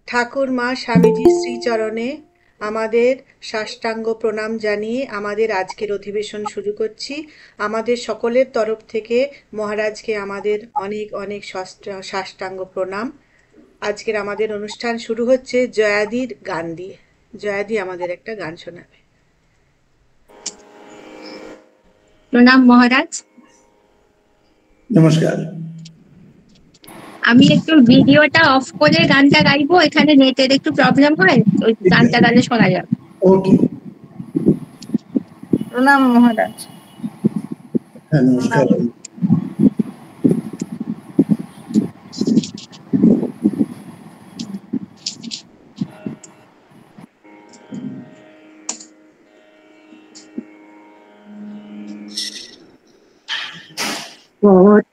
ঠাকুর মা স্বামীজির শ্রীচরণে আমাদের সাষ্টাঙ্গ প্রণাম জানিয়ে আমাদের আজকের অধিবেশন শুরু করছি। আমাদের সকলের তরফ থেকে মহারাজকে আমাদের অনেক অনেক সাষ্টাঙ্গ প্রণাম। আজকের আমাদের অনুষ্ঠান শুরু হচ্ছে জয়াদির গান দিয়ে। জয়াদি আমাদের একটা গান শোনাবে। প্রণাম মহারাজ। নমস্কার। আমি একটু ভিডিওটা অফ করে গানটা গাইবো, এখানে নেটের একটু প্রবলেম হয়, ওই গানটা গালে শোনা যাবে। ওকে। প্রণাম মহারাজ। হ্যাঁ, নমস্কার।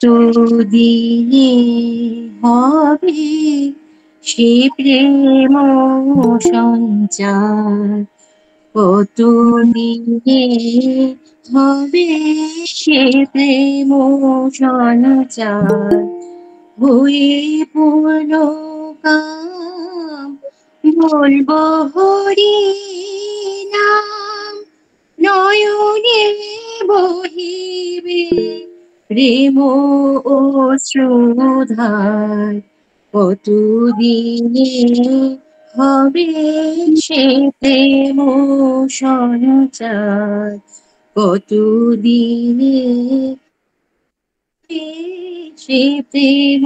কতদিনে হবে সে প্রেম সঞ্চার, কতদিনে হবে সে প্রেম সঞ্চার, হয়ে পূর্ণ কাম বলবো হরি নাম, নয়নে বহিবে প্রেম অশ্রুধার, কতদিনে হবে সে প্রেম সঞ্চার, কতদিনে সে প্রেম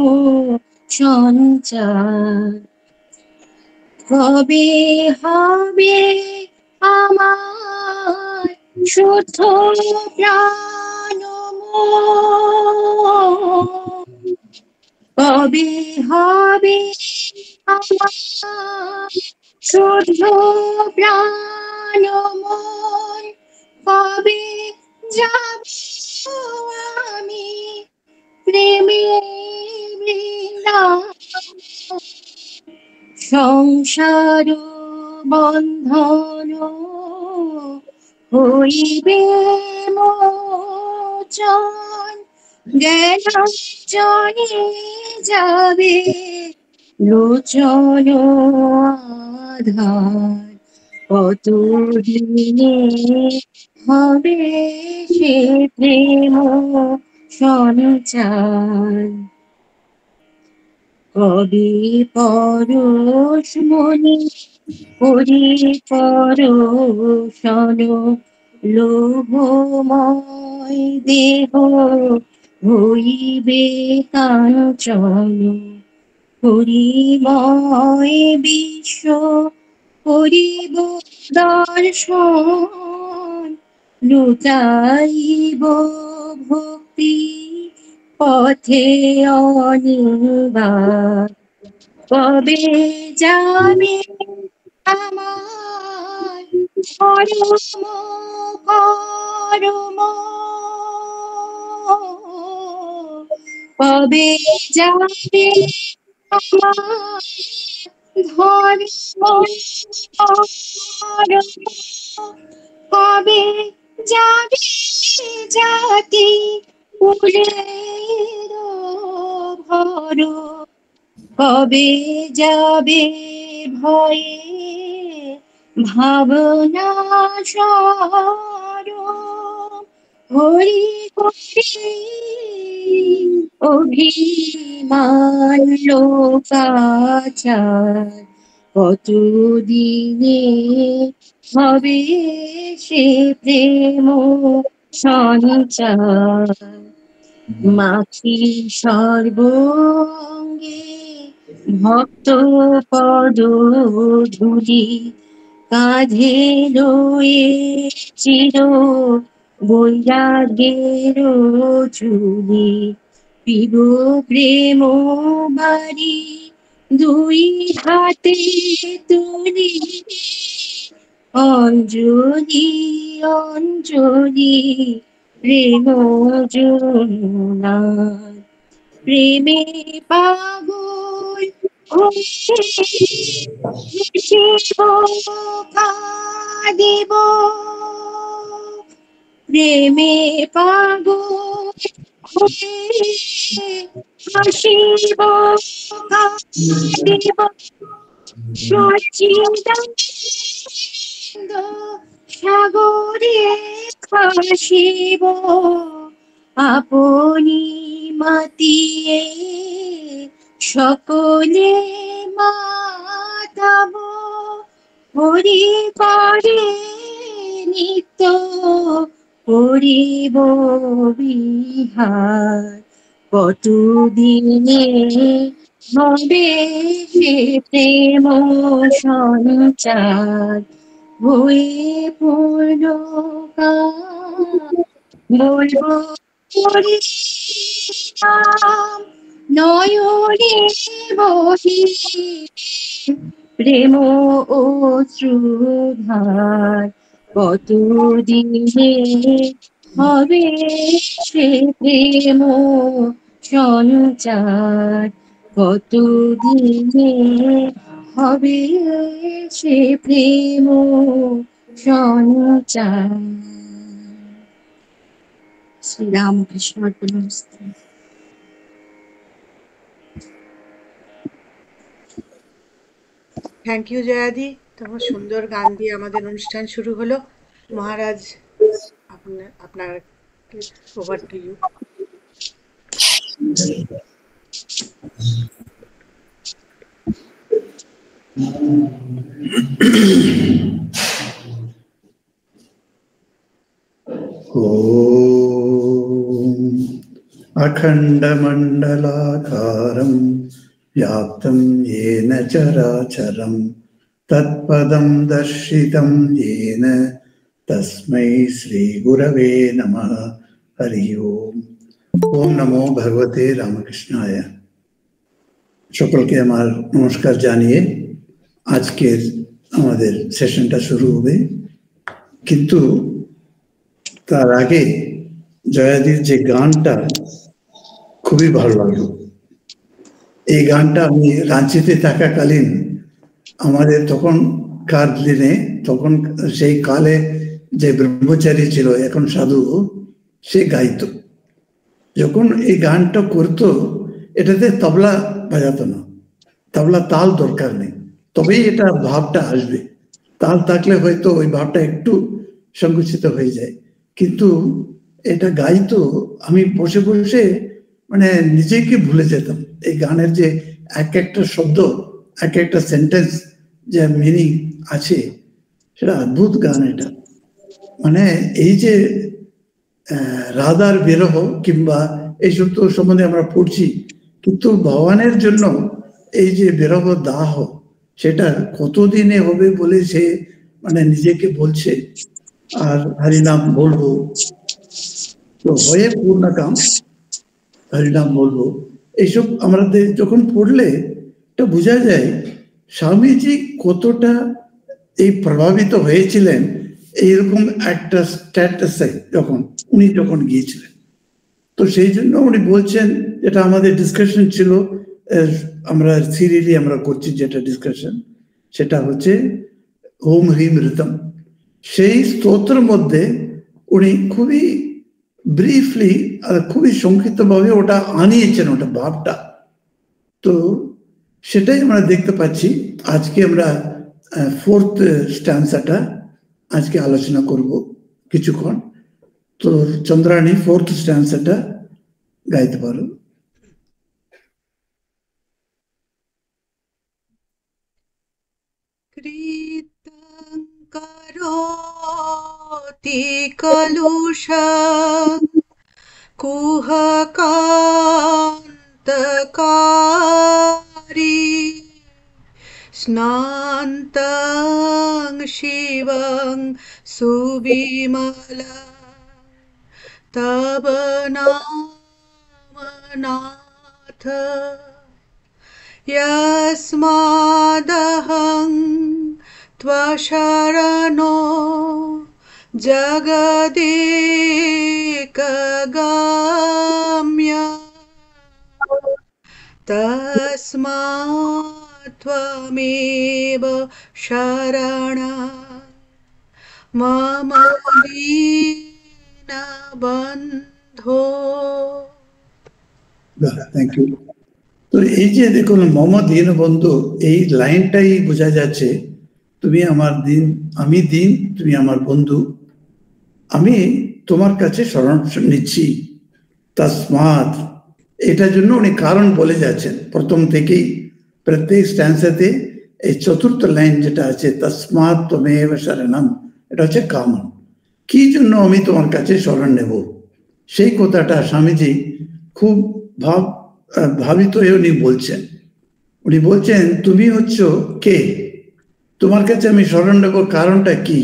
সঞ্চার, কবে হবে আমার শুদ্ধ প্রাণময়, কবে হবে আমার শুদ্ধ প্রাণময়, কবে যাব আমি প্রেমে বৃন্দাবন, সংসার বন্ধন হইবে মোচন, জ্ঞানাঞ্জনে যাবে লোচন আধার, কতদিনে হবে সে প্রেম সঞ্চার, কবি পরশ মনি হরি পরশন, লোভময় দেহ হইবে কাঞ্চন, হরিময় বিশ্ব করিব দর্শন, লুটাইব ভক্তি পথে অনিবার, কবে যাবে আমার পরম করম, কবে যাবে আমার ধর্ম করম, কবে যাবে জাতি কুলের ভর, কবে যাবে ভয়ে ভাবনা সর, হরি হরি অভিমান লোকাচার, কতদিনে হবে সে প্রেম সঞ্চার, মাখি সর্বঙ্গে ভক্ত পদ ধুলি, কাঁধে লয়ে চির বৈরাগের ঝুলি, পিব প্রেম বাড়ি দুই হাতে তুলি, অঞ্জলি অঞ্জলি প্রেম যমুনার, প্রেমে পাগল শিব কাঁদিব, প্রেমে পাগল শিব কাঁদিব, সচিদানন্দ সাগরে ভাসিব আপনি মাতিয়ে সকলে মাতাব হরি করে নিত্য করিব বিহার কতদিনে হবে সে প্রেম সঞ্চার হয়ে পূর্ণ বলবো হরি নাম নয়নে বহি প্রেম অশ্রুধার কতদিনে হবে সে প্রেম সঞ্চার কতদিনে হবে সে প্রেম সঞ্চার। শ্রীরামকৃষ্ণ অর্পণমস্তু। থ্যাংক ইউ জয়াদি, তোমার সুন্দর গান দিয়ে আমাদের অনুষ্ঠান শুরু হলো। মহারাজ, আপনার ওভার টু ইউ। अखण्डमण्डलाकारं व्याप्तं येन चराचरं तत्पदं दर्शितं येन तस्मै श्रीगुरवे नमः। हरि ओम। ओम नमो भगवते रामकृष्णाय। সকলকে আমার নমস্কার জানিয়ে আজকের আমাদের সেশনটা শুরু হবে, কিন্তু তার আগে জয়াদির যে গানটা খুবই ভালো লাগলো। এই গানটা আমি রাঁচিতে থাকাকালীন আমাদের তখনকার দিনে, তখন সেই কালে যে ব্রহ্মচারী ছিল, এখন সাধু, সে গাইতো। যখন এই গানটা করতো, এটাতে তবলা বাজাতো না, তবলা তাল দরকার নেই, তবেই এটা ভাবটা আসবে। তাল থাকলে হয়তো ওই ভাবটা একটু সংকুচিত হয়ে যায়, কিন্তু এটা গাইতো। আমি বসে বসে মানে নিজেকে ভুলে যেতাম। এই গানের যে এক একটা শব্দ, এক একটা সেন্টেন্স যে মিনিং আছে, সেটা অদ্ভুত গান। এটা মানে এই যে রাধার বিরহ কিংবা এইসব তো সম্বন্ধে আমরা পড়ছি, কিন্তু ভগবানের জন্য এই যে বিরহ দাহ, সেটা কতদিনে হবে বলে সে মানে নিজেকে বলছে। আর হরিনাম বলবো তো হয়ে পূর্ণকাম, হরিনাম বলবো, এইসব আমাদের যখন পড়লে এটা বোঝা যায় স্বামীজি কতটা এই প্রভাবিত হয়েছিলেন এইরকম একটা স্ট্যাটাসে উনি যখন গিয়েছিলেন। তো সেই জন্য উনি বলছেন, যেটা আমাদের ডিসকাশন ছিল, আমরা সিরিয়ালি আমরা করছি যেটা ডিসকাশন, সেটা হচ্ছে ওম হ্রিম ঋতম। সেই স্তোত্রের মধ্যে উনি খুবই ব্রিফলি, খুবই সংক্ষিপ্তভাবে ওটা আনিয়েছেন, ওটা ভাবটা। তো সেটাই আমরা দেখতে পাচ্ছি। আজকে আমরা ফোর্থ স্ট্যান্সাটা আজকে আলোচনা করব কিছুক্ষণ। তো চন্দ্রাণী ফোর্থ স্ট্যান্সাটা গাইতে পারো। কৃতং করোতি কলুষং কুহকান্তকারী স্নান্তং শিবং সুবিমলং তব নাম নাথ यस्मादहं त्वशरणो जगदेकगाम्य तस्मात् त्वमेव शरणं मम दीनबन्धो। Thank you. तो এই যে দেখুন মম দীনবন্ধু, এই লাইনটাই বোঝা যাচ্ছে তুমি আমার দিন, আমি দিন, তুমি আমার বন্ধু, আমি তোমার কাছে শরণ নিচ্ছি। তসমাৎ, এটার জন্য উনি কারণ বলে যাচ্ছেন প্রথম থেকেই, প্রত্যেক স্ট্যান্সাতে। এই চতুর্থ লাইন যেটা আছে তসমাৎ ত্বমেব শরণম, এটা হচ্ছে কারণ, কি জন্য আমি তোমার কাছে শরণ নেব। সেই কথাটা স্বামীজি খুব ভাবিত হয়ে উনি বলছেন। উনি বলছেন তুমি হচ্ছ কে, তোমার কাছে আমি শরণ নেব, কারণটা কি?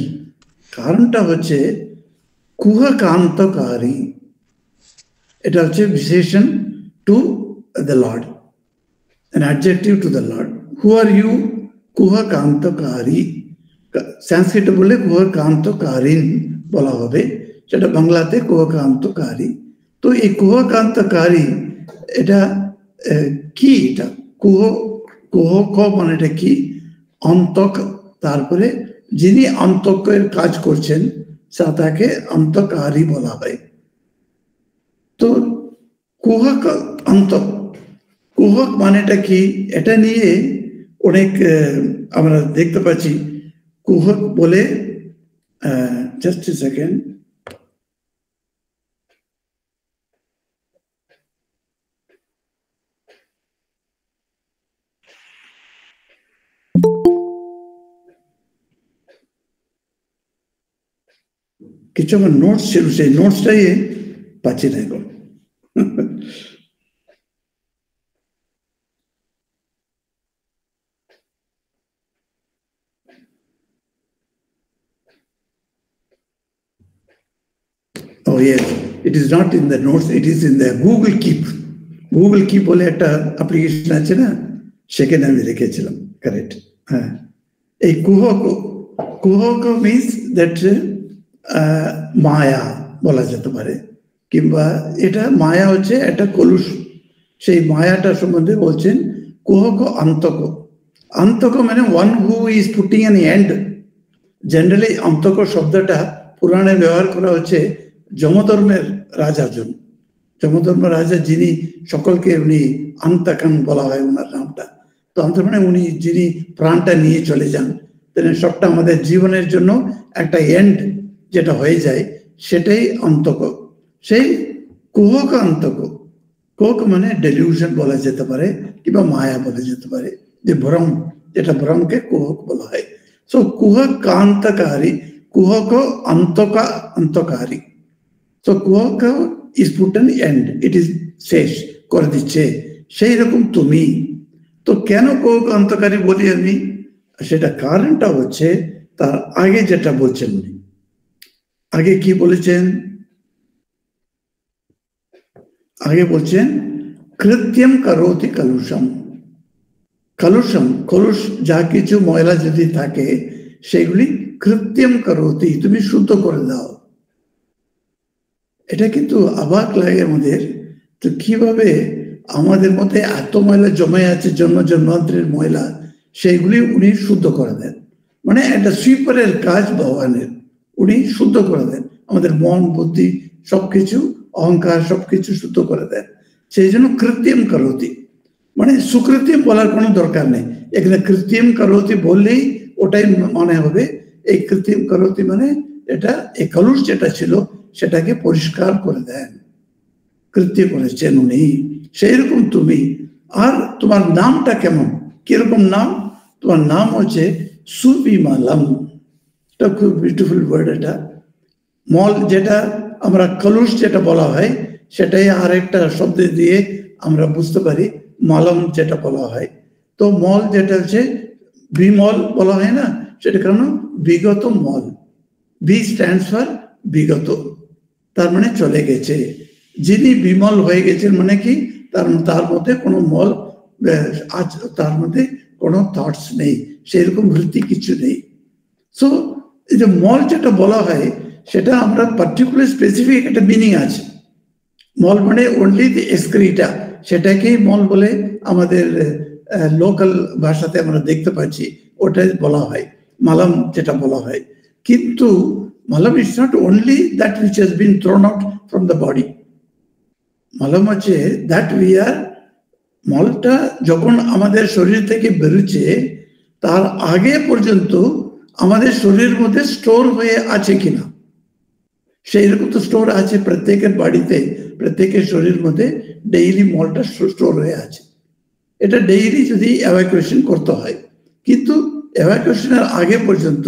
কারণটা হচ্ছে কুহকান্তকারী। এটা হচ্ছে বিশেষণ to the Lord, an adjective to the Lord. Who are you? কুহকান্তকারী। সংস্কৃত বলে কুহকান্তকারীন বলা হবে, সেটা বাংলাতে কুহকান্তকারী। তো এই কুহকান্তকারী এটা কি? এটা কুহক মানে এটা কি? অন্তক, তারপরে যিনি অন্তকের কাজ করছেন তাকে অন্তকারী বলা হয়। তো কুহক অন্তক, কুহক মানেটা কি, এটা নিয়ে অনেক আমরা দেখতে পাচ্ছি। কুহক বলে, জাস্ট এ সেকেন্ড, কিছু আমার নোটস ছিল, সেই নোটসটাই পাচ্ছি না এখন। Oh yes, it is not in the notes, it is in the Google Keep. Google Keep বলে একটা অ্যাপ্লিকেশন আছে না, সেখানে আমি রেখেছিলাম। কারেক্ট, হ্যাঁ। এই কুহক মিন্স দ্যাট মায়া বলা যেতে পারে, কিংবা এটা মায়া হচ্ছে একটা কলুষ। সেই মায়াটা সম্বন্ধে বলছেন কুহক অন্তক। অন্তক মানে one who is putting an end. Generally অন্তক শব্দটা পুরাণে ব্যবহার করা হচ্ছে যমধর্মের রাজার জন্য। যমধর্ম রাজা যিনি সকলকে, উনি অন্তকান বলা হয় ওনার নামটা। তো অন্ত মানে উনি যিনি প্রাণটা নিয়ে চলে যান, সবটা আমাদের জীবনের জন্য একটা এন্ড যেটা হয়ে যায়, সেটাই অন্তক। সেই কুহক অন্তক, কুহক মানে ডেলিউশন বলা যেতে পারে, কিংবা মায়া বলা যেতে পারে, যে ভ্রম, যেটা ভ্রমকে কুহক বলা হয়। সো কুহকান্তকারী, কুহক অন্তকারী। So কুহক is put an end, it is শেষ করে দিচ্ছে, সেই রকম তুমি। তো কেন কুহক অন্তকারী বলি আমি, সেটা কারণটা হচ্ছে তার আগে যেটা বলছেন উনি। আগে কি বলেছেন? আগে বলছেন কৃত্যম করোতি কলুষম। কলুষম, কলুষ যা কিছু ময়লা যদি থাকে সেগুলি কৃত্যম করোতি, তুমি শুদ্ধ করে দাও। এটা কিন্তু অবাক লাগে আমাদের, তো কিভাবে আমাদের মধ্যে এত ময়লা জমে আছে, জন্ম জন্মান্তরের ময়লা, সেইগুলি উনি শুদ্ধ করে দেন। মানে একটা সুইপারের কাজ ভগবানের, উনি শুদ্ধ করে দেন আমাদের মন, বুদ্ধি, সবকিছু, অহংকার, সবকিছু শুদ্ধ করে দেন। সেই জন্য কৃত্রিম করোতি, মানে সুকৃত্রিম বলার কোনো দরকার নেই এখানে। কৃত্রিম করোতি বললেই ওটাই মনে হবে। এই কৃত্রিম করোতি মানে এটা, এই কলুষ যেটা ছিল সেটাকে পরিষ্কার করে দেন, কৃত্য করেছেন উনি। সেই রকম তুমি। আর তোমার নামটা কেমন, কিরকম নাম? তোমার নাম হচ্ছে সুবিমলম। এটা খুব বিউটিফুল ওয়ার্ড। এটা মল, যেটা আমরা কলুষ যেটা বলা হয়, সেটাই আর একটা শব্দ দিয়ে আমরা বুঝতে পারি মলম যেটা বলা হয়। তো মল যেটা হচ্ছে বিমল বলা হয় না, সেটা কারণ বিগত মল। বি স্ট্যান্ডস ফর বিগত, তার মানে চলে গেছে। যিনি বিমল হয়ে গেছেন মানে কি, তার মধ্যে কোনো মল, তার মধ্যে কোনো থটস নেই, সেরকম বৃত্তি কিছু নেই। সো এই যে মল যেটা বলা হয়, সেটা আমরা পার্টিকুলার স্পেসিফিক একটা মিনিং আছে। মল মানে অনলি দি এক্সক্রিটা, সেটাকেই মল বলে আমাদের লোকাল ভাষাতে আমরা দেখতে পাচ্ছি, ওটাই বলা হয় মালাম যেটা বলা হয়। কিন্তু malam is not only that which has been thrown out from the body. Malam হচ্ছে that we are মলটা যখন আমাদের শরীর থেকে বেরোচ্ছে তার আগে পর্যন্ত আমাদের শরীরের মধ্যে স্টোর হয়ে আছে কিনা, সেই রকম তো স্টোর আছে প্রত্যেকের বাড়িতে, প্রত্যেকের শরীরের মধ্যে ডেইলি মলটা স্টোর হয়ে আছে। এটা ডেইলি যদি এভাকুয়েশন করতে হয়, কিন্তু এভাকুয়েশনের আগে পর্যন্ত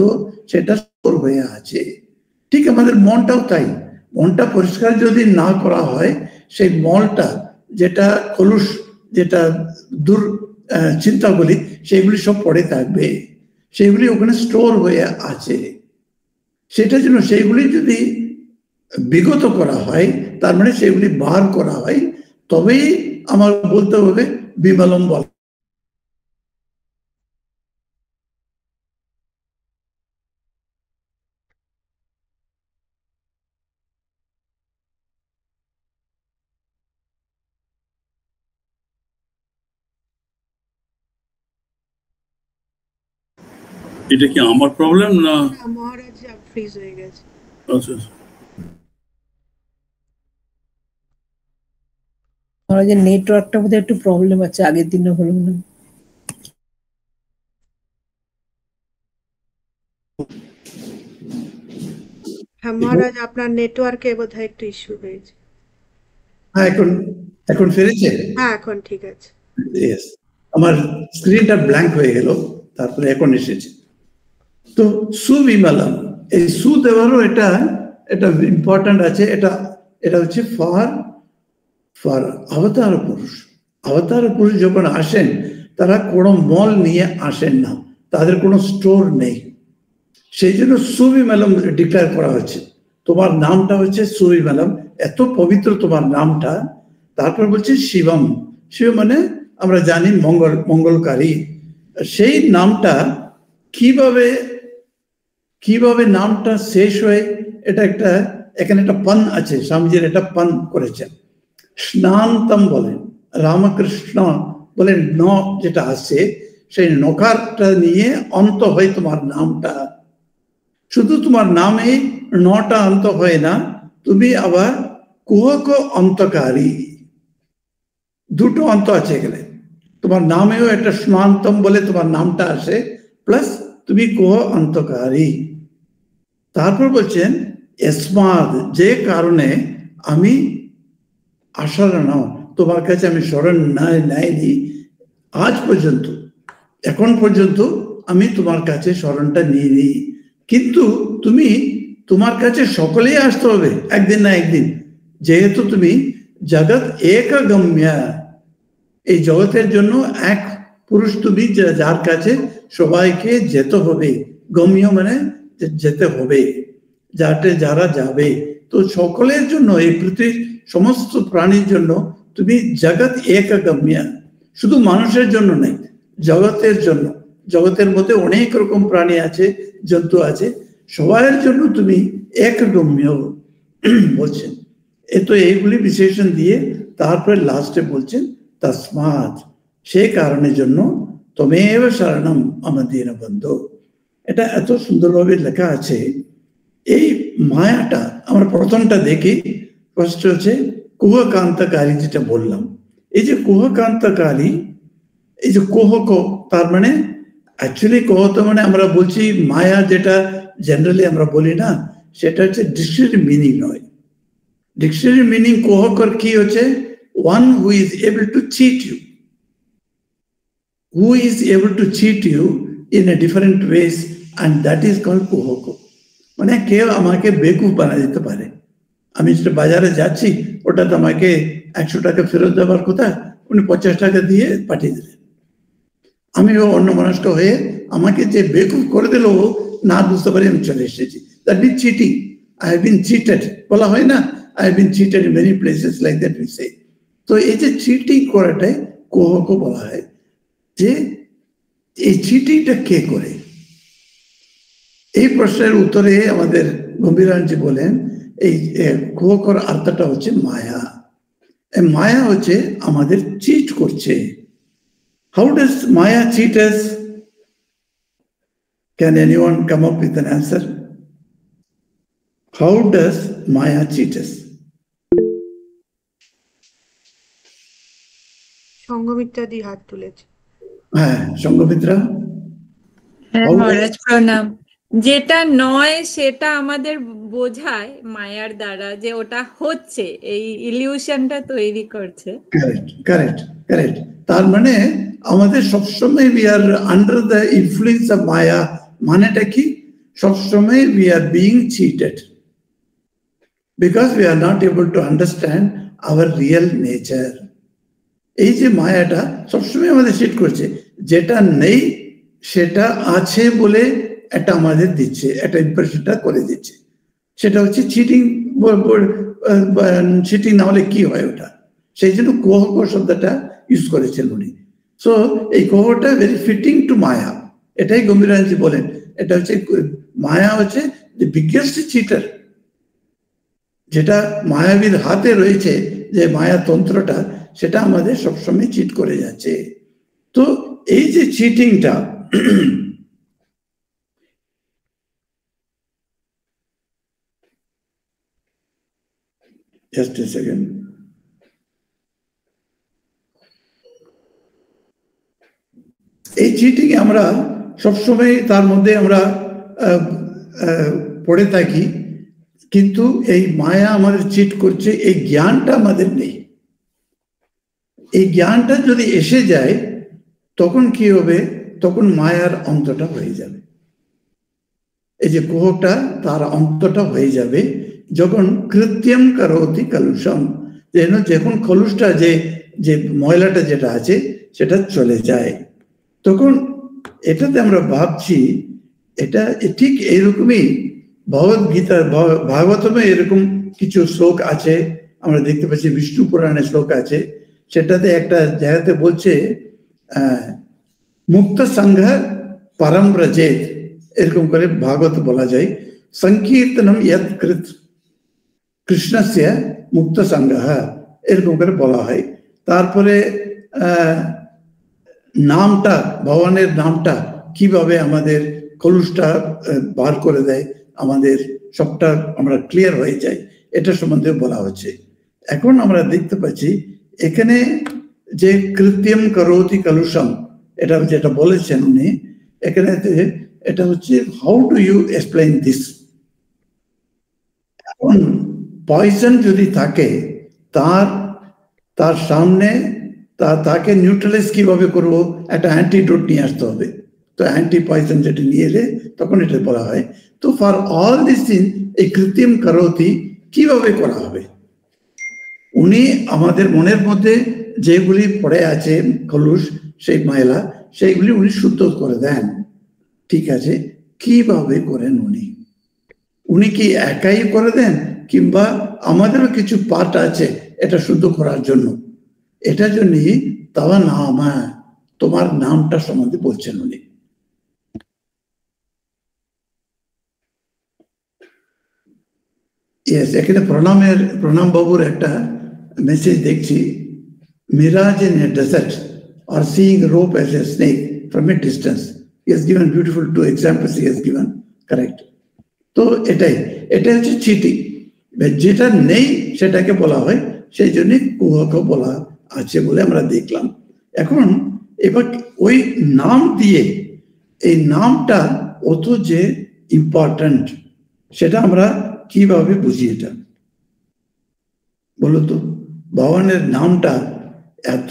সেটা স্টোর হয়ে আছে। ঠিক আমাদের মনটাও তাই, মনটা পরিষ্কার যদি না করা হয় সেই মলটা, যেটা কলুষ, যেটা দূর চিন্তাগুলি, সেগুলি সব পড়ে থাকবে, সেগুলি ওখানে স্টোর হয়ে আছে। সেটার জন্য সেইগুলি যদি বিগত করা হয়, তার মানে সেগুলি বার করা হয়, তবেই আমার বলতে হবে বিমলম বলা। এটা কি আমার প্রবলেম না? মহারাজ ফ্রিজ হয়ে গেছে। আচ্ছা, মহারাজের নেটওয়ার্কটা বোধহয় একটু প্রবলেম আছে, আগের দিনও হলো না। হ্যাঁ মহারাজ, আপনার নেটওয়ার্কে বোধহয় একটু ইস্যু হয়েছে। হ্যাঁ, এখন এখন ফিরেছে। হ্যাঁ এখন ঠিক আছে। Yes, আমার স্ক্রিনটা ব্ল্যাঙ্ক হয়ে গেল, তারপরে এখন এসেছে। তো সুবিমলম, এই সু দেওয়ারও এটা এটা ইম্পর্টেন্ট আছে। এটা এটা হচ্ছে ফর ফর অবতার পুরুষ। অবতার পুরুষ যখন আসেন তারা কোনো মল নিয়ে আসেন না, তাদের কোনো স্টোর নেই, সেই জন্য সুবিমলম ডিক্লেয়ার করা হচ্ছে। তোমার নামটা হচ্ছে সুবিমলম, এত পবিত্র তোমার নামটা। তারপর বলছে শিবম, শিব মানে আমরা জানি মঙ্গলকারী। সেই নামটা কিভাবে কিভাবে নামটা শেষ হয়ে, এটা একটা এখানে একটা পান আছে, স্বামীজির এটা পান করেছেন। স্নান্তম বলেন, রামকৃষ্ণ বলেন, ন যেটা আছে সেই নকারটা নিয়ে অন্ত হয় তোমার নামটা। শুধু তোমার নামে নটা অন্ত হয় না, তুমি আবার কুহক অন্তকারী, দুটো অন্ত আছে এখানে। তোমার নামেও একটা স্নান্তম বলে তোমার নামটা আসে, প্লাস তুমি কুহ অন্তকারী। তারপর বলছেন এসমাদ, যে কারণে আমি আশরণ, তোমার কাছে আমি শরণ নেয়নি আজ পর্যন্ত, এখন পর্যন্ত আমি তোমার কাছে শরণটা নিইনি। কিন্তু তুমি, তোমার কাছে সকলেই আসতে হবে একদিন না একদিন, যেহেতু তুমি জগৎ একগম্য, এই জগতের জন্য এক পুরুষ তুমি, যার কাছে সবাইকে যেতে হবে। গম্য মানে যেতে হবে, যারা যাবে। তো সকলের জন্য, এই পৃথিবীর সমস্ত প্রাণীর জন্য তুমি জগৎ একগম্য, শুধু মানুষের জন্য নেই, জগতের জন্য। জগতের মধ্যে অনেক রকম প্রাণী আছে, জন্তু আছে, সবার জন্য তুমি একগম্য বলছেন। তো এইগুলি বিশেষণ দিয়ে তারপরে লাস্টে বলছেন তসমাৎ, সেই কারণের জন্য তমেব শরণম আমাদের বন্ধু। এটা এত সুন্দরভাবে লেখা আছে। এই মায়াটা আমরা প্রথমটা দেখি, ফার্স্ট হচ্ছে কুহকান্তকারী, যেটা বললাম। এই যে কুহকান্তকারী, এই যে কোহক, তার মানে অ্যাকচুয়ালি কোহত মানে আমরা বলছি মায়া, যেটা জেনারেলি আমরা বলি না, সেটা হচ্ছে ডিকশনারি মিনিং নয়। ডিকশনারি মিনিং কোহকর কি হচ্ছে? One who is able to cheat you, who is able to cheat you in a different ways, and that is called কুহক। মানে কেউ আমাকে বেকুফ বানা দিতে পারে। আমি যেটা বাজারে যাচ্ছি, ওটাতে আমাকে 100 টাকা ফেরত দেওয়ার কথা, উনি 50 টাকা দিয়ে পাঠিয়ে দিলেন। আমি অন্য মনস্ক হয়ে আমাকে যে বেকুফ করে দিল, না বুঝতে পারি আমি চলে এসেছি। That mean cheating. I have been cheated, বলা হয় না, I have been cheated in many places, like that we say. তো এই যে চিটিং করাটাই কুহক বলা হয়। যে এই চিটিংটা কে করে, এই প্রশ্নের উত্তরে আমাদের গম্ভীরানজি বলেন, এই কুহকর অর্থটা হচ্ছে মায়া। মায়া হচ্ছে আমাদের চিট করছে। How does Maya cheat us? Can anyone come up with an answer? How does Maya cheat us? সঙ্গমিত্রাদি হাত তুলেছে। হ্যাঁ, সঙ্গমিত্রা। হ্যাঁ How- মহারাজ প্রণাম। যেটা নয় সেটা আমাদের বোঝায় মায়ার দ্বারা যে ওটা হচ্ছে, এই ইলিউশনটা তৈরি করছে। Correct, correct, correct. তার মানে আমাদের সবসময় we are under the influence of Maya, মানেটা কি? সবসময় we are being cheated because we are not able to understand our real nature. এই যে মায়াটা সবসময় আমাদের চিট করছে, যেটা নেই সেটা আছে বলে এটা আমাদের দিচ্ছে, একটা ইমপ্রেশনটা করে দিচ্ছে। সেটা হচ্ছে চিটিং। চিটিং না হলে কি হয় ওটা? সেই জন্য কোহক শব্দটা ইউজ করেছেন উনি। সো এই কোহটা ভেরি ফিটিং টু মায়া, এটাই গম্ভীরানজি বলেন। এটা হচ্ছে মায়া হচ্ছে দ্য বিগেস্ট চিটার, যেটা মায়াবীর হাতে রয়েছে যে মায়া তন্ত্রটা, সেটা আমাদের সবসময় চিট করে যাচ্ছে। তো এই যে চিটিংটা, just a second. এই চিটিং আমরা সবসময় তার মধ্যে আমরা পড়ে থাকি, কিন্তু এই মায়া আমাদের চিট করছে, এই জ্ঞানটা আমাদের নেই। এই জ্ঞানটা যদি এসে যায় তখন কি হবে? তখন মায়ার অন্তটা হয়ে যাবে। এই যে কোহটা তার অন্তটা হয়ে যাবে যখন কৃত্যম করোতি কলুষম, যেন যখন কলুষটা যে ময়লাটা যেটা আছে সেটা চলে যায়, তখন এটাতে আমরা ভাবছি এটা ঠিক এইরকমই ভগবদ্গীতার ভাগবতমে এরকম কিছু শ্লোক আছে, আমরা দেখতে পাচ্ছি বিষ্ণু পুরাণে শ্লোক আছে, সেটাতে একটা জায়গাতে বলছে মুক্ত সংঘ পরম ব্রজেত, এরকম করে ভাগবত বলা যায়। সংকীর্তনম ইয়ৎ কৃত কৃষ্ণস্য মুক্ত সংঘ, এরকম করে বলা হয়। তারপরে নামটা, ভগবানের নামটা কিভাবে আমাদের কলুষটা বার করে দেয়, আমাদের সবটা আমরা ক্লিয়ার হয়ে যায়, এটা সম্বন্ধে বলা হচ্ছে। এখন আমরা দেখতে পাচ্ছি এখানে যে কৃত্যম করোতি কলুষম, এটা যেটা বলেছেন উনি এখানে, এটা হচ্ছে how do you explain this. এখন পয়জন যদি থাকে তার সামনে তাকে নিউট্রালাইজ কিভাবে করবো? একটা অ্যান্টিডোট নিয়ে আসতে হবে। তো অ্যান্টি পয়জন যেটা নিয়ে এলে তখন এটা বলা হয়। তো ফর অল দিস থিং এই কৃত্রিম করোতি কিভাবে করা হবে? উনি আমাদের মনের মধ্যে যেগুলি পড়ে আছে কলুষ, সেই ময়লা, সেইগুলি উনি শুদ্ধ করে দেন। ঠিক আছে, কিভাবে করেন উনি কি একাই করে দেন, কিংবা আমাদেরও কিছু পার্ট আছে এটা শুদ্ধ করার জন্য? এটার জন্যই তাওয়া নামা, তোমার নামটা সম্বন্ধে বলছেন উনি। এখানে প্রণাম বাবুর একটা মেসেজ দেখছি, mirage in a desert or seeing a rope as a snake from a distance. He has given beautiful 2 examples he has given, correct? তো এটা হচ্ছে চিটিং। যেটা নেই সেটাকে বলা হয়, সেই জন্য কুহক বলা আছে বলে আমরা দেখলাম। এখন এবার ওই নাম দিয়ে, এই নামটা অত যে ইম্পর্টেন্ট সেটা আমরা কিভাবে বুঝি? এটা বলো তো, ভগবানের নামটা এত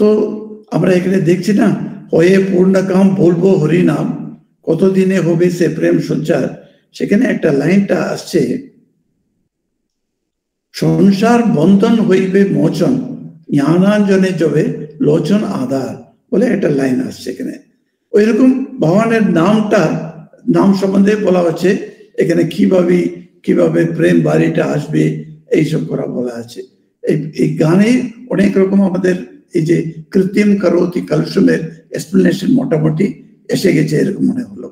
আমরা এখানে দেখছি না, হয়ে পূর্ণকাম বলবো হরি নাম, কতদিনে হবে সে প্রেম সঞ্চার। সেখানে একটা লাইনটা আসছে, সংসার বন্ধন হইবে মোচন, জ্ঞানাঞ্জনে যাবে লোচন আধার বলে একটা লাইন আসছে এখানে। ওই রকম ভগবানের নাম সম্বন্ধে বলা হচ্ছে এখানে, কিভাবে প্রেম বাড়িটা আসবে এইসব করা বলা আছে। এই গানে অনেক রকম আমাদের এই যে কৃত্রিম করোতি কলুষমের এক্সপ্লেনেশন মোটামুটি এসে গেছে এরকম মনে হলো।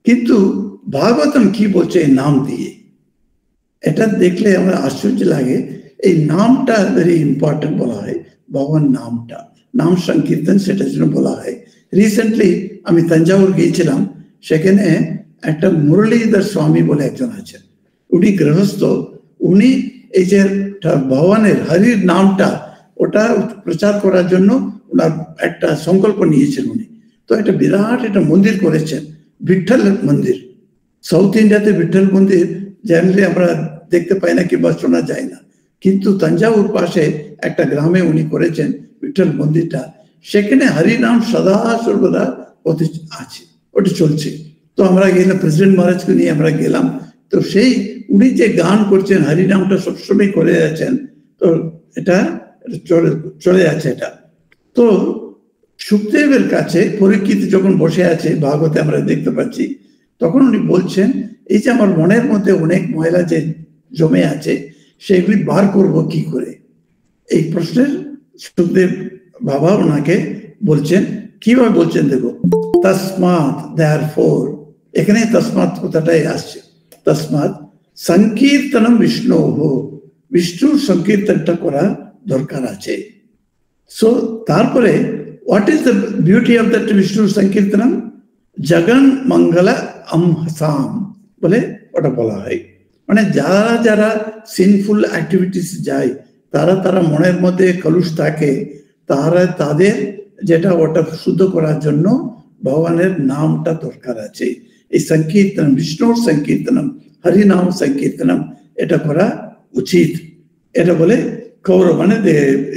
কিন্তু ভাগবতম কি বলছে এই নাম দিয়ে, এটা দেখলে আমার আশ্চর্য লাগে। এই নামটা ভেরি ইম্পর্টেন্ট বলা হয়, ভগবান নামটা, নাম সংকীর্তন, সেটার জন্য বলা হয়। রিসেন্টলি আমি তাঞ্জাউর গিয়েছিলাম, সেখানে একটা মুরলীধর স্বামী বলে একজন আছেন, উনি গৃহস্থ। উনি এই যে ভগবানের হরির নামটা ওটা প্রচার করার জন্য ওনার একটা সংকল্প নিয়েছেন উনি। তো একটা বিরাট একটা মন্দির করেছেন, বিঠ্ঠল মন্দির। সাউথ ইন্ডিয়াতে বিঠ্ঠল মন্দির জেনারেলি আমরা দেখতে পাই না কিংবা শোনা যায় না, কিন্তু তাঞ্জাউর পাশে একটা গ্রামে উনি করেছেন বিঠ্ঠল মন্দিরটা। সেখানে হরিনাম সদা সর্বদা আছে, ওটা চলছে। তো আমরা গেলাম, প্রেসিডেন্ট মহারাজকে নিয়ে আমরা গেলাম। তো সেই উনি যে গান করছেন, হরিনামটা সবসময় করে যাচ্ছেন, তো এটা চলে যাচ্ছে এটা। তো সুখদেবের কাছে পরীক্ষিত যখন বসে আছে, ভাগবতে আমরা দেখতে পাচ্ছি, তখন উনি বলছেন এই যে আমার মনের মধ্যে অনেক ময়লা যে জমে আছে, সেগুলি বার করব কি করে। এই প্রশ্নের সুখদেব বাবা ওনাকে বলছেন, কিভাবে বলছেন দেখো, তসমাৎ দেয়ারফোর, এখানে তসমাৎ কথাটাই আসছে। তসমাৎ সংকীর্তনম বিষ্ণু, বিষ্ণুর সংকীর্তনটা করা দরকার আছে। সো তারপরে what is the beauty of that বিষ্ণুর সংকীর্তনম, জগন মঙ্গল আমহসাম বলে ওটা বলা হয়। মানে যারা যারা সিনফুল অ্যাক্টিভিটিস যায়, তারা মনের মধ্যে কলুষ থাকে, তাদের যেটা ওটা শুদ্ধ করার জন্য ভগবানের নামটা দরকার আছে। এই সংকীর্তন, বিষ্ণুর সংকীর্তনম, হরিনাম সংকীর্তনম, এটা করা উচিত। এটা বলে কৌরব মানে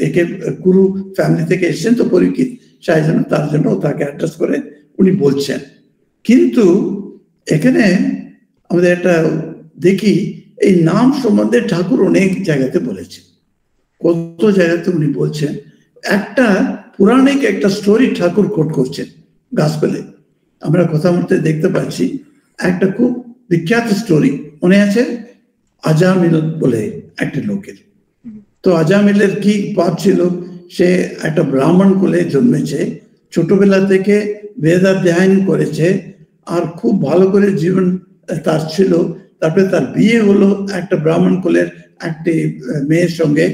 একে কুরু ফ্যামিলি থেকে এসেছেন তো পরীক্ষিত, সেই জন্য তার জন্য তাকে অ্যাড্রেস করে উনি বলছেন। কিন্তু এখানে আমাদের একটা দেখি, এই নাম সম্বন্ধে ঠাকুর অনেক জায়গাতে বলেছেন, কত জায়গাতে উনি বলছেন। একটা পুরাণিক একটা স্টোরি ঠাকুর কোট করছেন গসপেলে, আমরা কথা মধ্যে দেখতে পাচ্ছি। একটা খুব বিখ্যাত স্টোরি মনে আছে, আজামিল বলে একটা লোকের। তো আজামিলের কি পাপ ছিল, সে একটা ব্রাহ্মণ কুলে জন্মেছে, ছোটবেলা থেকে বেদাধ্যয়ন করেছে, আর খুব ভালো করে জীবন তার ছিল। তারপরে তার বিয়ে হলো একটা ব্রাহ্মণ কুলের একটি মেয়ের সঙ্গে,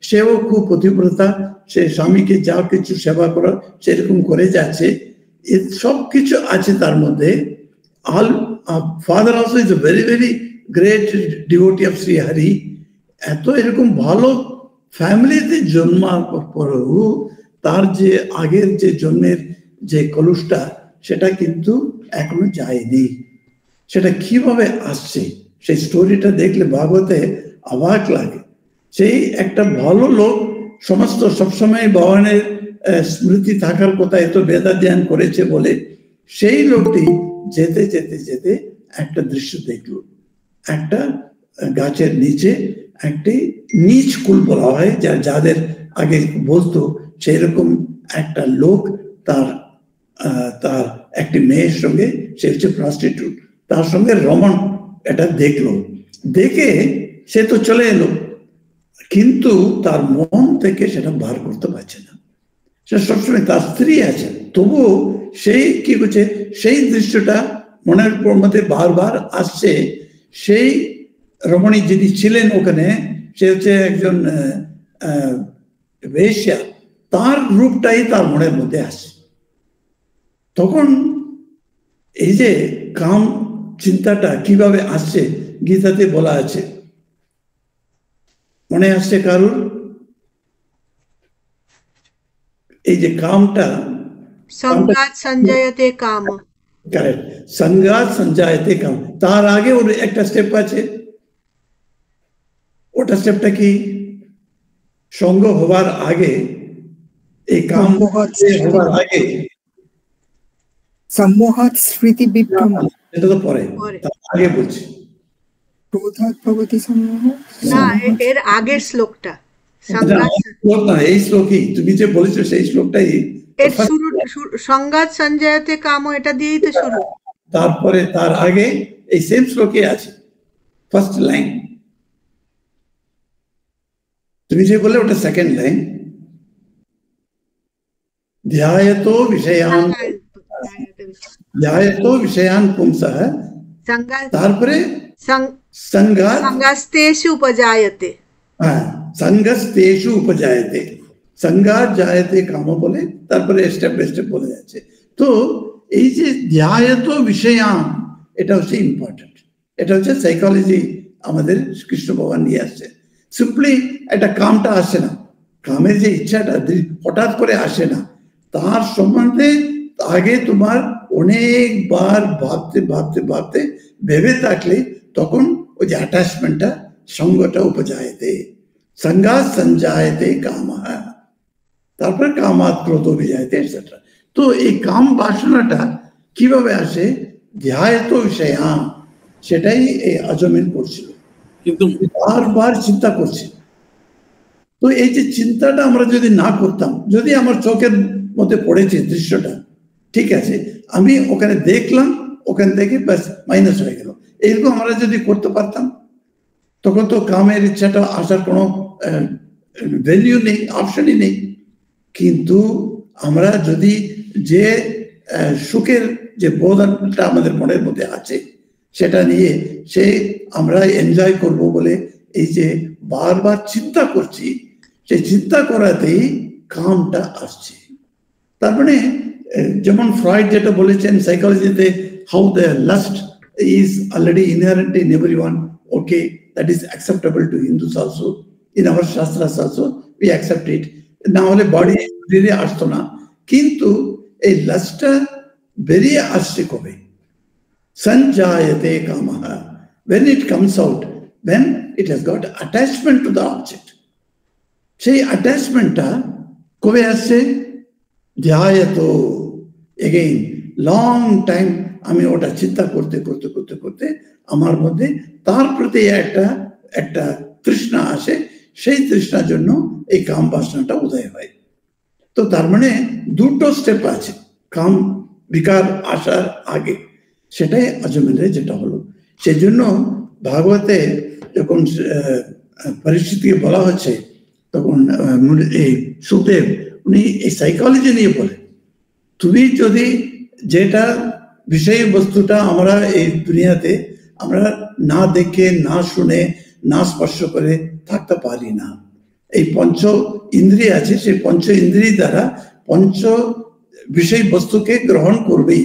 সেও খুব পতিব্রতা, সে স্বামীকে যা কিছু সেবা করা সেরকম করে যাচ্ছে, সব কিছু আছে তার মধ্যে। Father also is a very very great devotee of Shri Hari. এত এরকম ভালো ফ্যামিলিতে জন্মার পরেও তার যে আগের যে জন্মের যে কলুষটা, সেটা কিন্তু এখনো যায়নি। সেটা কিভাবে আসছে, সেই স্টোরিটা দেখলে ভাগবতে অবাক লাগে। সেই একটা ভালো লোক, সমস্ত সবসময় ভগবানের স্মৃতি থাকার কথা, এত বেদাধ্যয়ন করেছে বলে, সেই লোকটি যেতে যেতে যেতে একটা দৃশ্য দেখলো। একটা গাছের নিচে একটি নিচ কুল বলা হয়, যাদের আগে বলতো, সেই রকম একটা লোক তার একটি মেয়ের সঙ্গে, সে হচ্ছে প্রস্টিটিউট, তার সঙ্গে রমণ এটা দেখলো। দেখে সে তো চলে এলো, কিন্তু তার মন থেকে সেটা বার করতে পারছে না। সে সবসময়, তার স্ত্রী আছে, তবুও সেই কি করছে, সেই দৃশ্যটা মনের মধ্যে বারবার আসছে। সেই রমণী যিনি ছিলেন ওখানে, সে হচ্ছে একজন বেশ্যা, তার রূপটাই তার মনের মধ্যে আসছে। তখন এই যে কাম চিন্তাটা কিভাবে আসছে, গীতাতে বলা আছে, মনে আসছে কারুর? এই যে কামটা, সংঘাত সঞ্জয়তে কাম, কারেক্ট, সংঘাত সঞ্জায়তে কাম। তার আগে ওর একটা স্টেপ আছে, ওটা স্টেপটা কি? সঙ্গ হবার আগে, এই কাম হবার আগে সম্মোহাত স্মৃতি বিভ্রম, এটা তো পরে, তার আগে বলছি। ক্রোধাৎ ভবতি সম্মোহ। না, এর আগের শ্লোকটা সংঘাত, শ্লোক না, এই শ্লোকই তুমি যে বলেছো, সেই শ্লোকটাই এর শুরু, সংঘাত সঞ্জয়তে কাম, এটা দিয়েই তো শুরু। তারপরে তার আগে এই সেম শ্লোকে আছে, ফার্স্ট লাইন। তুমি যে বলে ওটা সেকেন্ড লাইন, ধ্যায়তো বিষয়ান পুংসঃ, তারপরে সংঘাস্তেষু উপজায়তে, হ্যাঁ, সংঘস্তেষু উপজায়তে, সংঘাত জায়তে কাম বলে তারপরে স্টেপ বাই স্টেপ বলে যাচ্ছে। তো এই যে ধ্যায়তো বিষয়ান, এটা হচ্ছে ইম্পর্টেন্ট। এটা হচ্ছে সাইকোলজি আমাদের কৃষ্ণ ভগবান নিয়ে আসছে। সিম্পলি একটা কামটা আসে না, কামের যে ইচ্ছাটা হঠাৎ করে আসে না, তার সম্বন্ধে আগে তোমার অনেকবার ভাবতে ভাবতে ভাবতে ভেবে থাকলে তখন ওই যে অ্যাটাচমেন্টটা সঙ্গটা উপজায়তে, সঙ্গা সঞ্জায়তে কামা, তারপরে কামাত ক্রোধ বিজায়তে এটসেট্রা। তো এই কাম বাসনাটা কিভাবে আসে? ধ্যায়ত বিষয়াম, সেটাই এই আজমিন করছিল, কিন্তু বারবার চিন্তা করছি। তো এই যে চিন্তাটা আমরা যদি না করতাম, যদি আমার চোখের মধ্যে পড়েছে দৃশ্যটা, ঠিক আছে, আমি ওখানে দেখলাম, ওখান থেকে ব্যাস মাইনাস হয়ে গেল, এরকম আমরা যদি করতে পারতাম তখন তো কামের ইচ্ছাটা আসার কোনো ভ্যালিউ নেই, অপশনই নেই। কিন্তু আমরা যদি যে সুখের যে বোধটা আমাদের মনের মধ্যে আছে সেটা নিয়ে আমরা এনজয় করব বলে এই যে বারবার চিন্তা করছি, সেই চিন্তা করাতেই কামটা আসছে। তার মানে যেমন ফ্রয়েড যেটা বলেছেন সাইকোলজিতে, how the lust is already inherent in everyone, okay, that is acceptable to Hindus also, in our shastras also we accept it. না হলে বডি বেরিয়ে আসতো না। কিন্তু এই লাস্টটা বেরিয়ে আসছে কবে? সঞ্জায়তে কামঃ, when it comes out, when it has got attachment to the object. সেই অ্যাটাচমেন্টটা কবে আসছে? ধ্যায়ত, এগেইন লং টাইম আমি ওটা চিন্তা করতে করতে করতে করতে আমার মধ্যে তার প্রতি একটা তৃষ্ণা আসে, সেই তৃষ্ণার জন্য এই কাম বাসনাটা উদয় হয়। তো তার মানে দুটো স্টেপ আছে কাম বিকার আসার আগে, সেটাই আজমিনের যেটা হলো। সেই জন্য ভাগবতে যখন পরিস্থিতিকে বলা হচ্ছে তখন এই সুখদেব উনি এই সাইকোলজি নিয়ে বলে, তুমি যদি যেটা বিষয় বস্তুটা আমরা এই দুনিয়াতে আমরা না দেখে, না শুনে, না স্পর্শ করে থাকতে পারি না, এই পঞ্চ ইন্দ্রিয় আছে, সেই পঞ্চ ইন্দ্রিয় দ্বারা পঞ্চ বিষয় বস্তুকে গ্রহণ করবেই,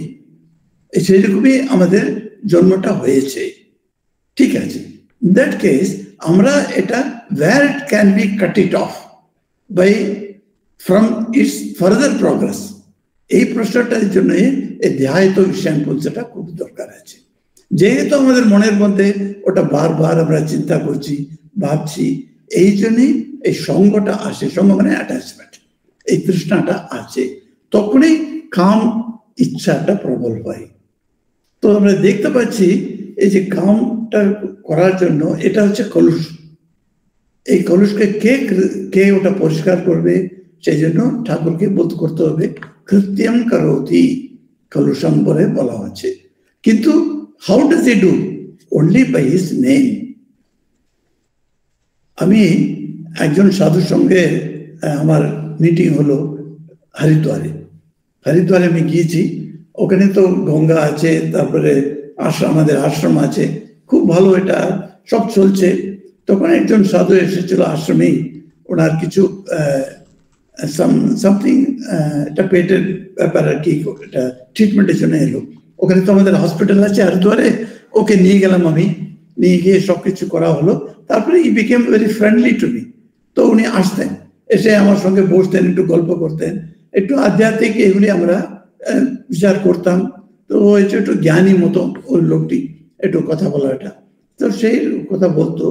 সেরকমই আমাদের জন্মটা হয়েছে, ঠিক আছে। ইন দ্যাট কেস আমরা এটা where it can be cut it off by from its further progress, এই প্রশ্নটার জন্য এই ধ্যায়িত বিষয়ান পুঞ্জটা খুব দরকার আছে। যেহেতু আমাদের মনের মধ্যে ওটা বারবার আমরা চিন্তা করছি, ভাবছি, এই জন্যই এই সঙ্গটা আসে, সঙ্গ মানে অ্যাটাচমেন্ট, এই তৃষ্ণাটা আছে, তখনই কাম ইচ্ছাটা প্রবল হয়। তো আমরা দেখতে পাচ্ছি এই যে কামটা করার জন্য এটা হচ্ছে কলুষ, এই কলুষকে কে ওটা পরিষ্কার করবে? সেই জন্য ঠাকুরকে বোধ করতে হবে কৃত্যম করোতি কলুষম বলে বলা হচ্ছে। কিন্তু how does he do? Only by his name. আমি একজন সাধুর সঙ্গে আমার মিটিং হলো হরিদ্বারে আমি গিয়েছি, ওখানে তো গঙ্গা আছে, তারপরে আমাদের আশ্রম আছে, খুব ভালো, এটা সব চলছে। তখন একজন সাধু এসেছিল আশ্রমেই, ওনার কিছু সামথিং একটা পেটের ব্যাপার আর কি, এটা ট্রিটমেন্টের জন্য এলো। ওখানে তো আমাদের হসপিটাল আছে হরিদ্বারে, ওকে নিয়ে গেলাম, আমি নিয়ে গিয়ে সবকিছু করা হলো। তারপরে he became very friendly to me. তো উনি আসতেন, এসে আমার সঙ্গে বসতেন, একটু গল্প করতেন, একটু আধ্যাত্মিক এগুলি আমরা বিচার করতাম। তো একটু জ্ঞানী মতো ওই লোকটি, একটু কথা বলাটা, তো সেই কথা বলতো।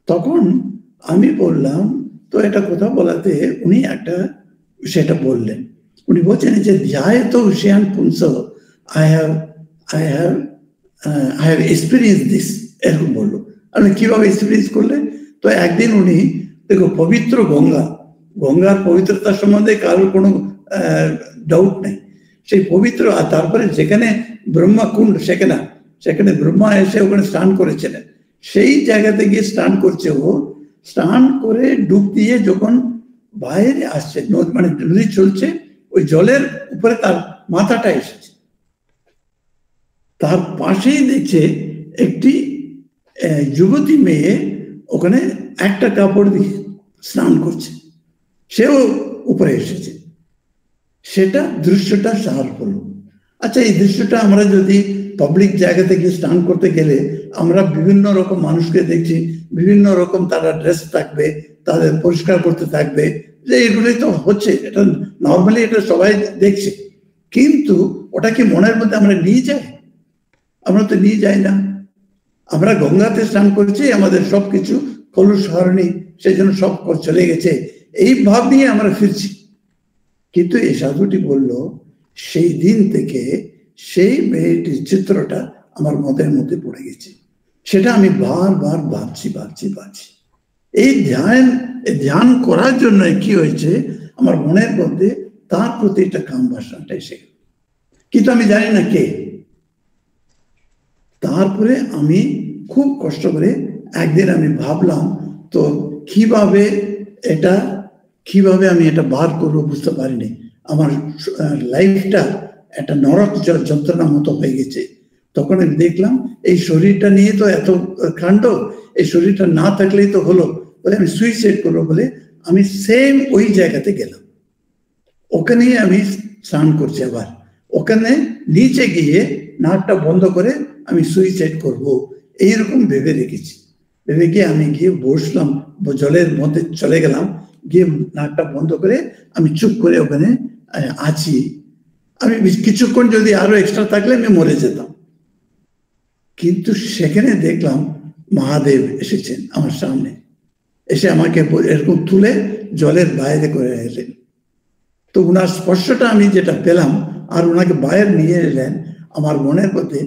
তখন আমি বললাম, তো এটা কথা বলাতে উনি একটা সেটা বললেন, উনি বলছেন যে ধ্যায়ত বিষয়ান পুংস আই হ্যাভ এক্সপিরিয়েন্স দিস, এরকম বললো। আমি কিভাবে এক্সপিরিয়েন্স করলে? তো একদিন উনি, দেখো পবিত্র গঙ্গার পবিত্রতার সম্বন্ধে কারোর কোনো ডাউট নেই, সেই পবিত্র। আর তারপরে যেখানে ব্রহ্মা কুণ্ড, সেখানে ব্রহ্মা এসে ওখানে স্নান করেছিলেন, সেই জায়গাতে গিয়ে স্নান করছে। ও স্নান করে ডুব দিয়ে যখন বাইরে আসছে, মানে নদী চলছে, ওই জলের উপরে তার মাথাটা এসেছে, তার পাশেই দেখছে একটি যুবতী মেয়ে ওখানে একটা কাপড় দিয়ে স্নান করছে, সেও উপরে এসেছে। সেটা দৃশ্যটা সার হলো। আচ্ছা, এই দৃশ্যটা আমরা যদি পাবলিক জায়গা থেকে স্নান করতে গেলে আমরা বিভিন্ন রকম মানুষকে দেখছি, বিভিন্ন রকম তারা ড্রেস থাকবে, তাদের পরিষ্কার করতে থাকবে, যে এগুলোই তো হচ্ছে, এটা নর্মালি এটা সবাই দেখছে, কিন্তু ওটা কি মনের মধ্যে আমরা নিয়ে যাই? আমরা তো নিয়ে যাই না। আমরা গঙ্গাতে স্নান করছি, আমাদের সবকিছু কলুষ হরণী, সেই জন্য সব চলে গেছে, এই ভাব নিয়ে আমরা ফিরছি। কিন্তু এই সাধুটি বলল সেই দিন থেকে সেই মেয়েটির চিত্রটা আমার মনের মধ্যে পড়ে গেছে, সেটা আমি বারবার ভাবছি। এই ধ্যান করার জন্য কি হয়েছে, আমার মনের মধ্যে তার প্রতি একটা কাম বাসনাটা এসে গেল, কিন্তু আমি জানি না কে। তারপরে আমি খুব কষ্ট করে একদিন আমি ভাবলাম, তো কিভাবে আমি এটা বার করবো বুঝতে পারিনি। আমার লাইফটা একটা নরক যন্ত্রণার মতো হয়ে গেছে। তখন আমি দেখলাম এই শরীরটা নিয়ে তো এত কাণ্ড, এই শরীরটা না থাকলেই তো হলো, বলে আমি সুইসাইড করবো বলে আমি সেম ওই জায়গাতে গেলাম। ওখানে আমি স্নান করছি, আবার ওখানে নিচে গিয়ে নাকটা বন্ধ করে আমি সুইসাইড করব এইরকম ভেবে রেখেছি। ভেবে গিয়ে আমি গিয়ে বসলাম, জলের মধ্যে চলে গেলাম, গিয়ে নাকটা বন্ধ করে আমি চুপ করে ওখানে আছি। আমি কিছুক্ষণ যদি আরো এক্সট্রা থাকলে আমি মরে যেতাম। কিন্তু সেখানে দেখলাম মহাদেব এসেছেন আমার সামনে, এসে আমাকে এরকম তুলে জলের বাইরে করে এলেন। তো উনার স্পর্শটা আমি যেটা পেলাম, আর ওনাকে বাইরে নিয়ে এলেন, আমার মনের মধ্যে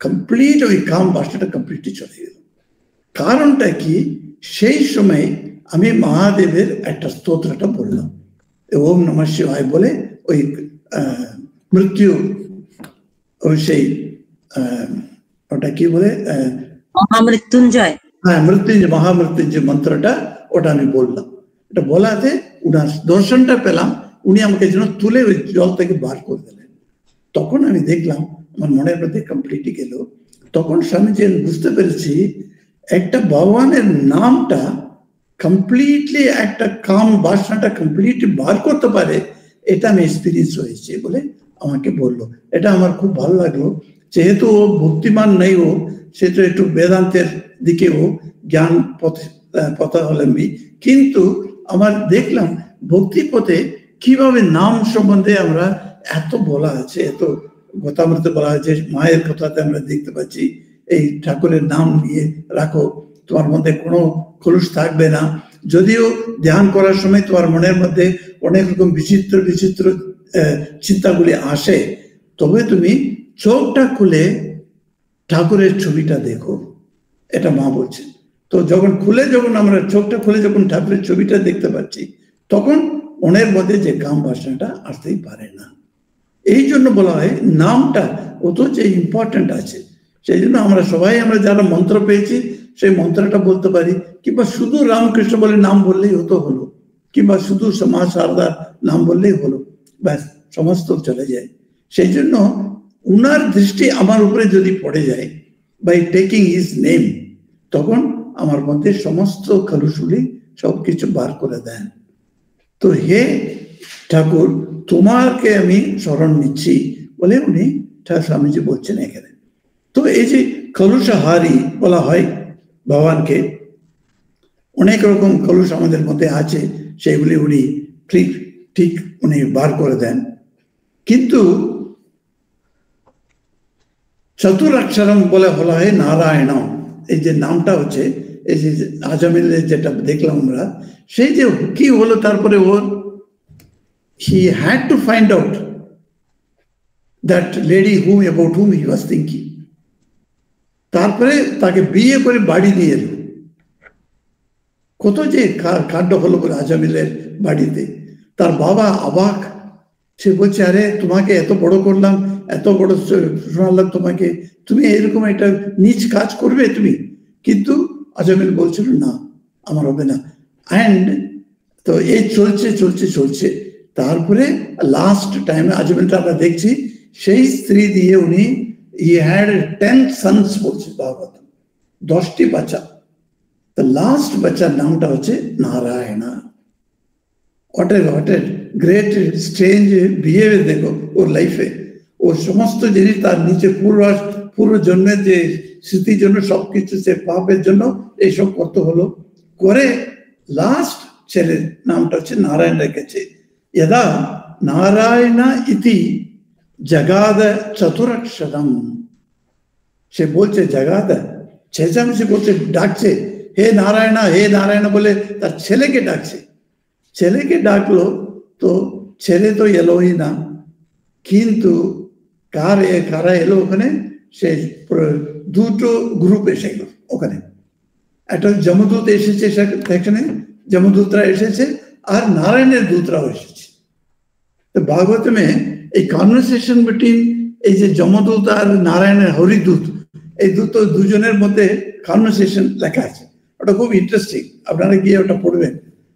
কমপ্লিট ওই কাম বাসনাটা কমপ্লিটলি চলে গেল। কারণটা কি, সেই সময় আমি মহাদেবের একটা স্তোত্রটা বললাম, ওম নমঃ শিবায় বলে, ওই মৃত্যু, ওই সেই ওটা কি বলে, মহামৃত্যুঞ্জয়, হ্যাঁ মহামৃত্যুঞ্জয় মন্ত্রটা, ওটা আমি বললাম। এটা বলাতে উনার দর্শনটা পেলাম, উনি আমাকে যেন তুলে ওই জল থেকে বার করে দিলেন। তখন আমি দেখলাম আমার মনের মধ্যে কমপ্লিটলি গেল। তখন স্বামীজি বুঝতে পেরেছি একটা ভগবানের নামটা কমপ্লিটলি একটা কাম বাসনাটা কমপ্লিটলি বার করতে পারে, এটা আমি এক্সপিরিয়েন্স হয়েছে বলে আমাকে বললো। এটা আমার খুব ভালো লাগলো। যেহেতু ও ভক্তিমান নেই, সে তো একটু বেদান্তের দিকে জ্ঞান পথাবলম্বী, কিন্তু আমার দেখলাম ভক্তি পথে কিভাবে নাম সম্বন্ধে আমরা এত বলা আছে, এত গতামৃত বলা হয়েছে। মায়ের কথাতে আমরা দেখতে পাচ্ছি, এই ঠাকুরের নাম নিয়ে রাখো, তোমার মধ্যে কোনো খলুস থাকবে না। যদিও ধ্যান করার সময় তোমার মনের মধ্যে অনেক রকম বিচিত্র চিন্তাগুলি আসে, তবে তুমি চোখটা খুলে ঠাকুরের ছবিটা দেখো, এটা মা বলছে। তো যখন আমরা চোখটা খুলে যখন ঠাকুরের ছবিটা দেখতে পাচ্ছি, তখন মনের মধ্যে যে কাম বাসনাটা আসতেই পারে না। এই জন্য বলা হয় নামটা অত যে ইম্পর্টেন্ট আছে। সেই জন্য আমরা যারা মন্ত্র পেয়েছি সেই মন্ত্রটা বলতে পারি, কিংবা শুধু রামকৃষ্ণ বলে নাম বললেই হলো, কিংবা শুধু মা শারদার নাম বললেই হলো, ব্যাস সমস্ত চলে যায়। সেই জন্য উনার দৃষ্টি আমার উপরে যদি পড়ে যায়, বাই টেকিং হিজ নেম, তখন আমার মধ্যে সমস্ত কলুষগুলি সবকিছু বার করে দেন। তো হে ঠাকুর, তোমাকে আমি শরণ নিচ্ছি বলে উনি স্বামীজি বলছেন এখানে। তো এই যে কলুষহারি বলা হয় ভগবানকে, অনেক রকম কলুষ আমাদের মধ্যে আছে, সেগুলি উনি ঠিক উনি বার করে দেন। কিন্তু চতুরাক্ষরম বলে বলা হয় নারায়ণম, এই যে নামটা হচ্ছে, এই যে আজমিলে যেটা দেখলাম আমরা, সেই যে কি হলো, তারপরে he had to find out that lady about whom he was thinking. তারপরে তাকে বিয়ে করে বাড়ি নিয়ে এলো। কত যে কাণ্ড হলো বলে আজমিলের বাড়িতে। তার বাবা অবাক, সে বলছে, আরে তোমাকে এত বড় করলাম, এত বড় শোনালাম তোমাকে, তুমি এরকম একটা নিজ কাজ করবে তুমি? কিন্তু আজমিল বলছিল না, আমার হবে না। অ্যান্ড তো এই চলছে। তারপরে লাস্ট টাইমে আজমিলটা আমরা দেখছি, সেই স্ত্রী দিয়ে উনি he had 10 sons বলছে ভাগবত, 10টি বাচ্চা। তো লাস্ট বাচ্চার নামটা হচ্ছে Narayana. What a great strange behaviour দেখো ওর লাইফে। ওর সমস্ত জিনিস তার নিচে পূর্ব জন্মের যে স্মৃতির জন্য সবকিছু, সে পাপের জন্য এইসব করতে হলো, করে লাস্ট ছেলের নামটা হচ্ছে নারায়ণ রেখেছে। यदा नारायण इति जगाद चतुरक्षरम, সে বলছে জাগাদ, চেঁচামেচি করছে, ডাকছে হে নারায়ণ বলে তার ছেলেকে ডাকছে। ছেলেকে ডাকলো তো ছেলে তো এলোই না, কিন্তু কারা এলো ওখানে? সে দুটো গ্রুপ এসে গেল ওখানে। একটা যমদূত এসেছে সেখানে, যমদূতরা এসেছে, আর নারায়ণের দূতরাও এসেছে। তো ভাগবতমে এই কনভারসেশন বিটুইন এই যে যমদূত আর নারায়ণের হরিদূত, এই দুজনের মধ্যে কনভারসেশন লেখা আছে। ওটা খুব ইন্টারেস্টিং, আপনারা গিয়ে ওটা পড়বেন।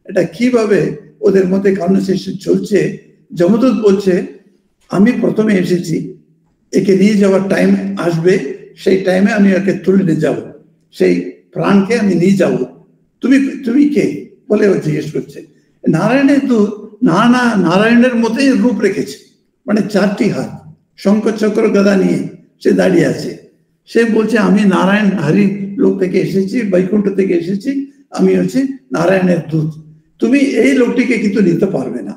এটা কিভাবে ওদের মধ্যে কনভারসেশন চলছে। যমদূত বলছে আমি প্রথমে এসেছি, একে নিয়ে যাওয়ার টাইম আসবে, সেই টাইমে আমি ওকে তুলে নিয়ে যাবো, সেই প্রাণকে আমি নিয়ে যাবো। তুমি কে বলে ও জিজ্ঞেস করছে। নারায়ণের দূত নারায়ণের মতোই রূপ রেখেছে, মানে 4টি হাত, শঙ্খ চক্র গদা নিয়ে সে দাঁড়িয়ে আছে। সে বলছে আমি নারায়ণ হরি লোক থেকে এসেছি, বৈকুণ্ঠ থেকে এসেছি, আমি হচ্ছে নারায়ণের দূত, তুমি এই লোকটিকে কিন্তু নিতে পারবে না।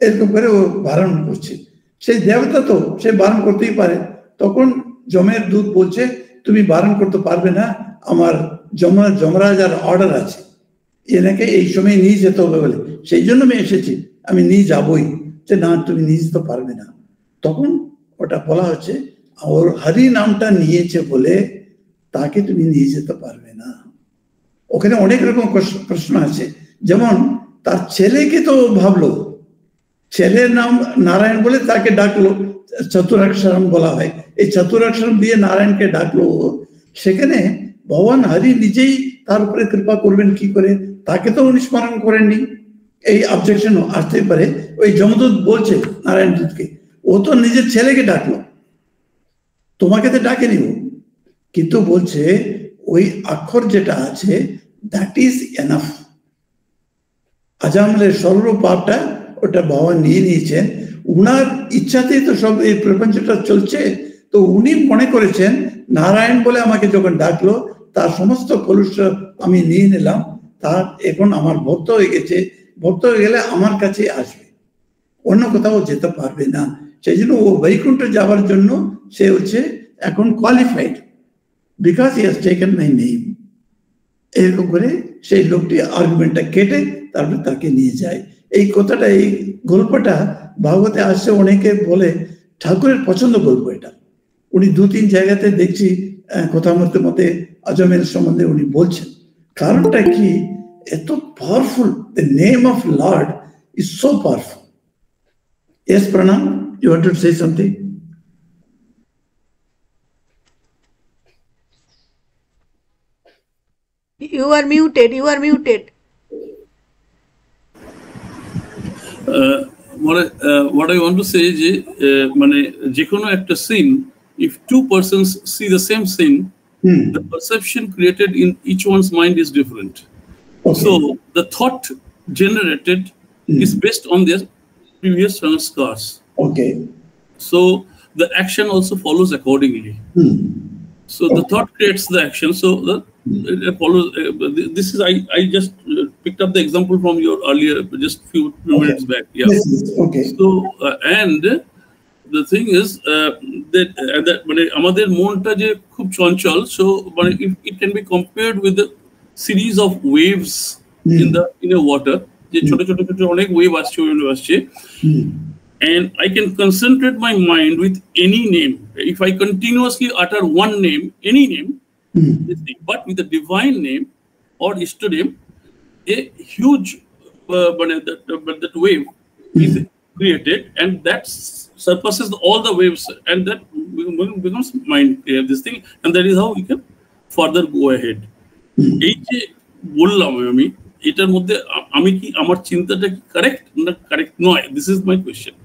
এরকম করে ও বারণ করছে। সেই দেবতা তো সে বারণ করতেই পারে। তখন যমের দূত বলছে তুমি বারণ করতে পারবে না, আমার যমরাজার অর্ডার আছে, এনাকে এই সময় নিয়ে যেতে হবে বলে, সেই জন্য আমি এসেছি, আমি নিয়ে যাবই। যে না, তুমি নিয়ে যেতে পারবে না। তখন ওটা বলা হচ্ছে ওর হরি নামটা নিয়েছে বলে তাকে তুমি নিয়ে যেতে পারবে না। ওখানে অনেক রকম প্রশ্ন আছে, যেমন তার ছেলেকে তো ভাবলো, ছেলের নাম নারায়ণ বলে তাকে ডাকলো, চতুরাক্ষরম বলা হয়, এই চতুরাক্ষরম দিয়ে নারায়ণকে ডাকলো। সেখানে ভগবান হরি নিজেই তার উপরে কৃপা করবেন কি করে? তাকে তো উনি স্মরণ করেননি। এই অবজেকশন আসতেই পারে। ওই যমদূত বলছে নারায়ণ দূতকে, ও তো নিজের ছেলেকে ডাকলো, তোমাকে তো ডাকে নিব, কিন্তু বলছে ওই অক্ষর যেটা আছে দ্যাট ইজ এনাফ। আজামলের সর্বপাপটা ওটা ভগবান নিয়ে নিয়েছেন, উনার ইচ্ছাতেই তো সব এই প্রপঞ্চটা চলছে। তো উনি মনে করেছেন নারায়ণ বলে আমাকে যখন ডাকলো, তার সমস্ত কলুষ আমি নিয়ে নিলাম, তার এখন আমার ভক্ত হয়ে গেছে, ভক্ত হয়ে গেলে আমার কাছে আসবে, অন্য কোথাও যেতে পারবে না। সেই জন্য ও বৈকুণ্ঠ যাওয়ার জন্য সে হচ্ছে এখন qualified, because he has taken my name. এরকম করে সেই লোকটি আর্গুমেন্টটা কেটে তারপরে তাকে নিয়ে যায়। এই কথাটা, এই গল্পটা ভাগবতে আসছে, অনেকে বলে ঠাকুরের পছন্দ গল্প এটা। উনি 2-3 জায়গাতে দেখছি কথার মধ্যে আজমের সম্বন্ধে উনি বলছেন। কারণটা কি? এত powerful, the name of Lord is so powerful. Yes, Pranam, you want to say something? You are muted. What I want to say is মানে যে কোনো একটা scene, if two persons see the same scene, the perception created in each one's mind is different. Okay. So the thought generated is based on their previous sanskars. Okay. So the action also follows accordingly. So the thought creates the action. So it follows. This is I just picked up the example from your earlier, just few minutes back. Yeah. Yes, okay. So and the thing is that মানে আমাদের মনটা যে খুব চঞ্চল, so মানে it can be compared with the series of waves in a water. যে ছোট ছোট অনেক ওয়েভ আসছে, and I can concentrate my mind with any name. If I continuously utter one name, any name, but with the divine name or Ishta name, a huge that wave is created, and that surpasses all the waves, and that becomes mind clear, this thing, and that is how we can further go ahead. এই যে বললাম আমি, এটার মধ্যে আমি কি আমার চিন্তাটা কি কারেক্ট না কারেক্ট নয়? This is my question.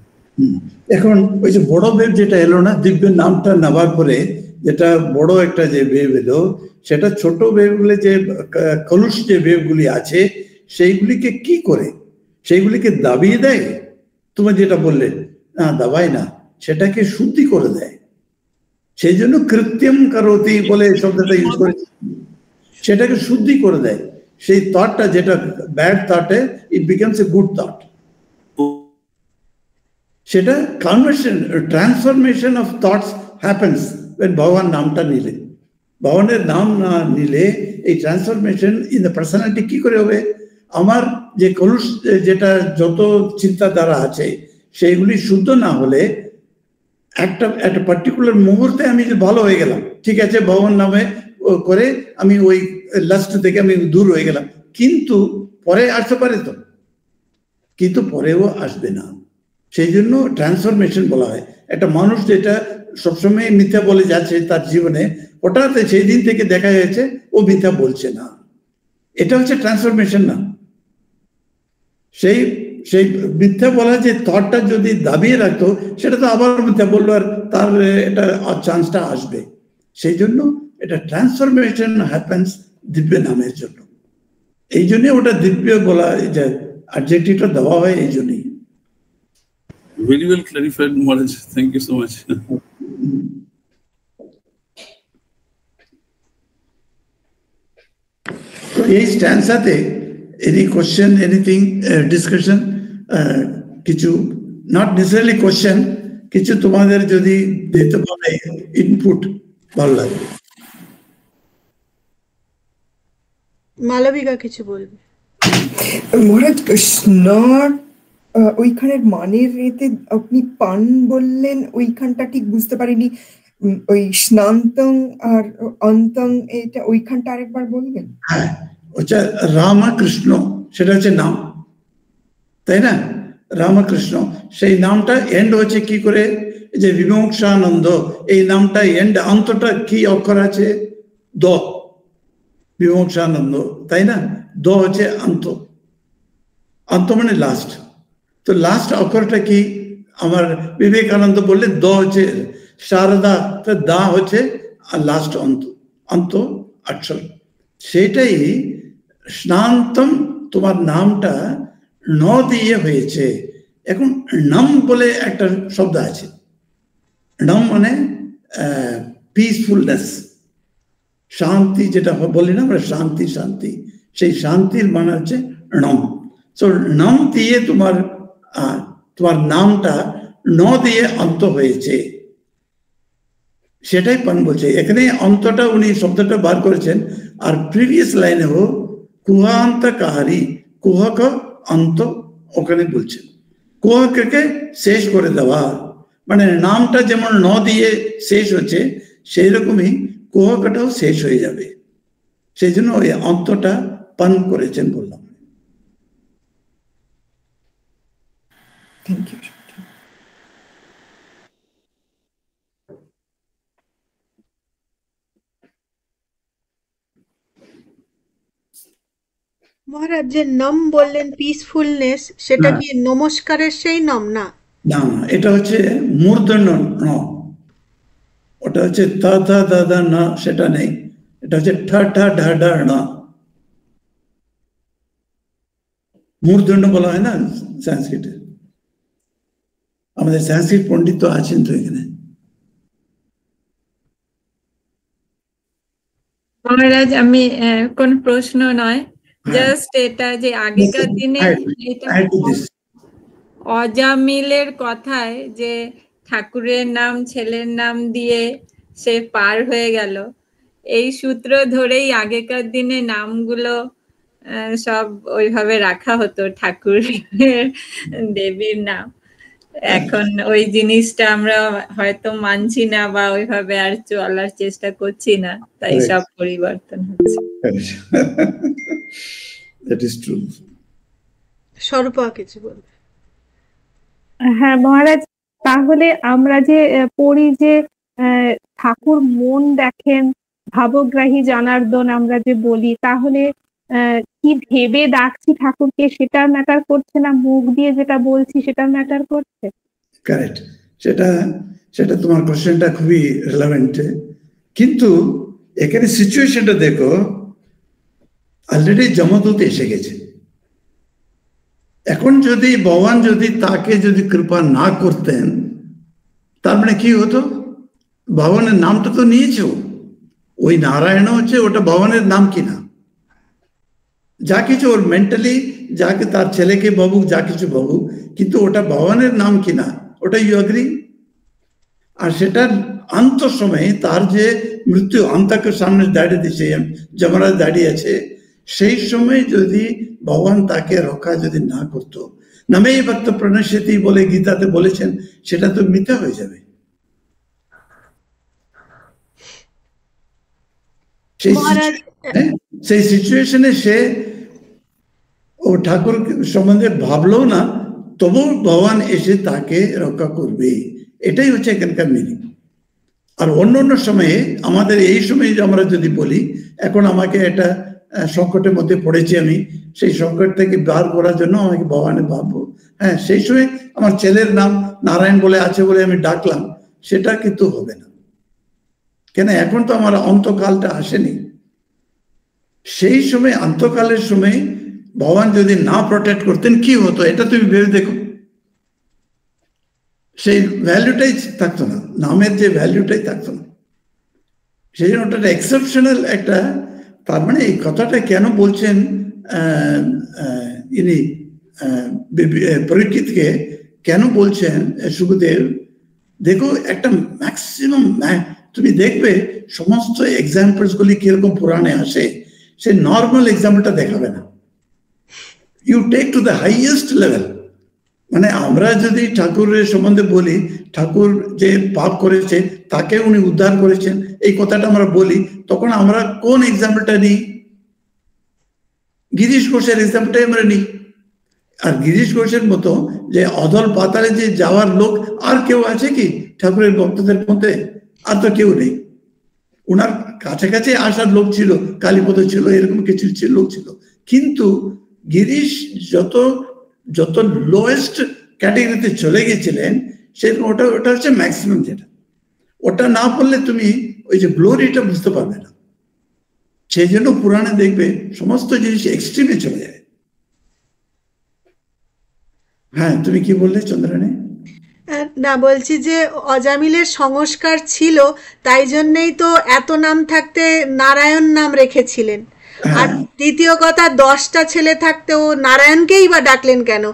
এখন ওই যে বড় ওয়েভ যেটা এলো না, দিব্যের নামটা নেবার পরে যেটা বড় একটা যে ওয়েভ এলো, সেটা ছোট ওয়েভগুলো যে কলুষ যে ওয়েভগুলি আছে সেইগুলিকে কি করে? সেইগুলিকে দাবিয়ে দেয়? তুমি যেটা বললে, না দাবায় না, সেটাকে শুদ্ধি করে দেয়। সেই জন্য কৃত্রিম কারতি বলে শব্দটা ইউজ করে, সেটাকে শুদ্ধি করে দেয়। সেই থটটা যেটা ব্যাড থটে it becomes a good thought. সেটা conversion transformation of thoughts happens when ভগবান নামটা নিলে। ভগবানের নাম না নিলে এই ট্রান্সফরমেশন ইন দ্য পার্সোনালিটি কি করে হবে? আমার যে কলুষ যেটা যত চিন্তাধারা আছে সেইগুলি শুদ্ধ না হলে একটা পার্টিকুলার মুহূর্তে আমি ভালো হয়ে গেলাম, ঠিক আছে, ভগবান নামে করে আমি ওই লাস্ট থেকে আমি দূর হয়ে গেলাম, কিন্তু পরে আসতে পারে তো, কিন্তু পরেও আসবে না। সেই জন্য ট্রান্সফরমেশন বলা হয়। একটা মানুষ যেটা সবসময় মিথ্যা বলে যাচ্ছে তার জীবনে, হঠাৎ সেই দিন থেকে দেখা যাচ্ছে ও মিথ্যা বলছে না, এটা হচ্ছে ট্রান্সফরমেশন না। সেই সেই মিথ্যা বলা যে থটটা যদি দাবিয়ে রাখতো সেটা তো আবার মিথ্যা বললো, আর তার এটা চান্সটা আসবে। সেই জন্য এটা ট্রান্সফরমেশন হ্যাপেন্স দিব্য নামের জন্য। এই জন্যে ওটা দিব্য বলা, যে অ্যাডজেক্টিভটা দেওয়া হয় এই জন্যই। Very well clarified, Maharaj. Thank you so much. এই স্ট্যান্সাতে এনি কোশ্চেন, এনিথিং ডিসকাশন, কিছু নট নেসেসারিলি কোশ্চেন, কিছু তোমাদের যদি দিতে পারে ইনপুট ভালো লাগবে। মালবিকা কিছু বলবে? মহারাজ কৃষ্ণর ওইখানের মানের এতে আপনি পান বললেন, ওইখানটা ঠিক বুঝতে পারিনি। ওই স্নান্তং আর অন্তং, এটা ওইখানটা আরেকবার বলবেন? হ্যাঁ, ওটা রামকৃষ্ণ, সেটা হচ্ছে নাম, তাই না? রামকৃষ্ণ, সেই নামটা এন্ড হচ্ছে কি করে, যে বিমোক্ষানন্দ, এই নামটা এন্ড, অন্তটা কি অক্ষর আছে? দ, বিমোক্ষানন্দ, তাই না? দ হচ্ছে অন্ত, অন্ত মানে লাস্ট। তো লাস্ট অক্ষরটা কি? আমার বিবেকানন্দ বললে দ হচ্ছে শারদা, তো দা হচ্ছে লাস্ট অন্ত, অন্ত অক্ষর। সেটাই স্নান্তম, তোমার নামটা ন দিয়ে হয়েছে। এখন নম বলে একটা শব্দ আছে, নম মানে পিসফুলনেস, শান্তি, যেটা বলি না আমরা শান্তি, শান্তি, সেই শান্তির মানে হচ্ছে নম। সো নম দিয়ে তোমার নামটা ন দিয়ে অন্ত হয়েছে, সেটাই পান বলছে। এখানে অন্তটা উনি শব্দটা বার করেছেন, আর প্রিভিয়াস লাইনে হো কুহান্তকারী, কুহক অন্ত, ওখানে বলছেন কুহককে শেষ করে দেওয়া, মানে নামটা যেমন ন দিয়ে শেষ হচ্ছে সেই রকমই কুহকটাও শেষ হয়ে যাবে। সেই জন্য ওই অন্তটা পান করেছেন বললাম। Thank you. মহারাজ, যে নম বললেন পিসফুলনেস, সেটা কি নমস্কারের সেই নম? না, না, এটা হচ্ছে মূর্ধন্য ন, ওটা হচ্ছে ত থ দ দ ন, সেটা নেই, এটা হচ্ছে ঠ ঠ ঢ ঢ ণ, মূর্ধন্য বলা হয় না সংস্কৃতে। আমাদের সংস্কৃত পণ্ডিত তো আছেন তো এখানে। মহারাজ, আমি কোন প্রশ্ন নয়, জাস্ট এটা যে আগেকার দিনে এটা অজামিলের কথায় যে ঠাকুরের নাম ছেলের নাম দিয়ে সে পার হয়ে গেল, এই সূত্র ধরেই আগেকার দিনে নামগুলো সব ওইভাবে রাখা হতো, ঠাকুরের দেবীর নাম। এখন ওই জিনিসটা আমরা হয়তো মানছি না বা ওইভাবে আর চলার চেষ্টা করছি না, তাই সব পরিবর্তন হচ্ছে। That is true. স্বরূপা কিছু বলবে? হ্যাঁ মহারাজ, তাহলে আমরা যে পড়ি যে ঠাকুর মন দেখেন, ভাবগ্রাহী জনার্দন আমরা যে বলি, তাহলে কি ভেবে ডাকছি ঠাকুরকে সেটা ম্যাটার করছে না, মুখ দিয়ে যেটা বলছি সেটা ম্যাটার করছে? কারেক্ট, সেটা তোমার কোশ্চেনটা খুবই রিলেভেন্ট। কিন্তু এখানে সিচুয়েশনটা দেখো, অলরেডি যমদূত এসে গেছে। এখন যদি ভগবান যদি তাকে যদি কৃপা না করতেন, তার মানে কি হতো? ভগবানের নামটা তো নিয়েছে, ওই নারায়ণ হচ্ছে ওটা ভগবানের নাম কিনা, যা কিছু ওর মেন্টালি যাকে তার ছেলেকে ভাবুক যা কিছু ভাবুক, কিন্তু ওটা ভগবানের নাম কিনা, ওটা ইউ অ্যাগ্রি? আর সেটার অন্ত সময়ে তার যে মৃত্যু অন্তকের সামনে দাঁড়িয়ে দিচ্ছে, যমরাজ দাঁড়িয়ে আছে, সেই সময় যদি ভগবান তাকে রক্ষা যদি না করতো, নামেই ভক্ত প্রণশ্যতি বলে গীতাতে বলেছেন, সেটা তো মিথ্যা হয়ে যাবে। সেই সিচুয়েশনে সে ও ঠাকুর সম্বন্ধে ভাবলো না, তবু ভগবান এসে তাকে রক্ষা করবে, এটাই হচ্ছে এখানকার মিনিং। আর অন্য অন্য সময়ে আমাদের এই সময়ে আমরা যদি বলি, এখন আমাকে একটা সংকটের মধ্যে পড়েছি, আমি সেই সংকট থেকে বার করার জন্য আমাকে ভগবানের ভাববো, হ্যাঁ সেই সময় আমার ছেলের নাম নারায়ণ বলে আছে বলে আমি ডাকলাম, সেটা কিন্তু হবে না। কেন? এখন তো আমার অন্তকালটা আসেনি। সেই সময় অন্তকালের সময় ভগবান যদি না প্রোটেক্ট করতেন কি হতো, এটা তুমি ভেবে দেখো। সেই ভ্যালুটাই থাকতো না, নামের যে ভ্যালুটাই থাকতো না। সেই জন্য ওটা এক্সেপশনাল একটা, তার মানে এই কথাটা কেন বলছেন ইনি পরীক্ষিতকে, কেন বলছেন সুখদেব? দেখো একটা ম্যাক্সিমাম, তুমি দেখবে সমস্ত এক্সাম্পলস গুলি কিরকম পুরাণে আসে, সে নর্মাল এক্সাম্পলটা দেখাবে না, you take to the highest level. মানে আমরা যদি ঠাকুরের সম্বন্ধে বলি, ঠাকুর যে পাপ করেছে তাকে উনি উদ্ধার করেছেন, এই কথাটা আমরা বলি, তখন আমরা কোন এক্সাম্পলটা নিই? গিরিশ ঘোষের এক্সাম্পলটাই আমরা নিই। আর গিরিশ ঘোষের মতো যে অধল পাতালে যে যাওয়ার লোক আর কেউ আছে কি ঠাকুরের ভক্তদের মধ্যে? আর তো কেউ নেই। ওনার কাছাকাছি আসার লোক ছিল, কালীপদ ছিল, এরকম কিছু লোক ছিল, কিন্তু গিরিশ যত লোয়েস্ট ক্যাটেগরিতে চলে গেছিলেন, সেরকম ওটা হচ্ছে ম্যাক্সিমাম। যেটা ওটা না পড়লে তুমি ওই যে গ্লোরিটা বুঝতে পারবে না। সেই জন্য পুরাণে দেখবে সমস্ত জিনিস এক্সট্রিমে চলে যায়। হ্যাঁ, তুমি কি বললে চন্দ্রানী? না, বলছি যে অজামিলের সংস্কার ছিল, তাই জন্যই তো এত নাম থাকতে নারায়ণ নাম রেখেছিলেন। আর দ্বিতীয় কথা, 10টা ছেলে থাকতে ও নারায়ণকেই বা ডাকলেন কেন?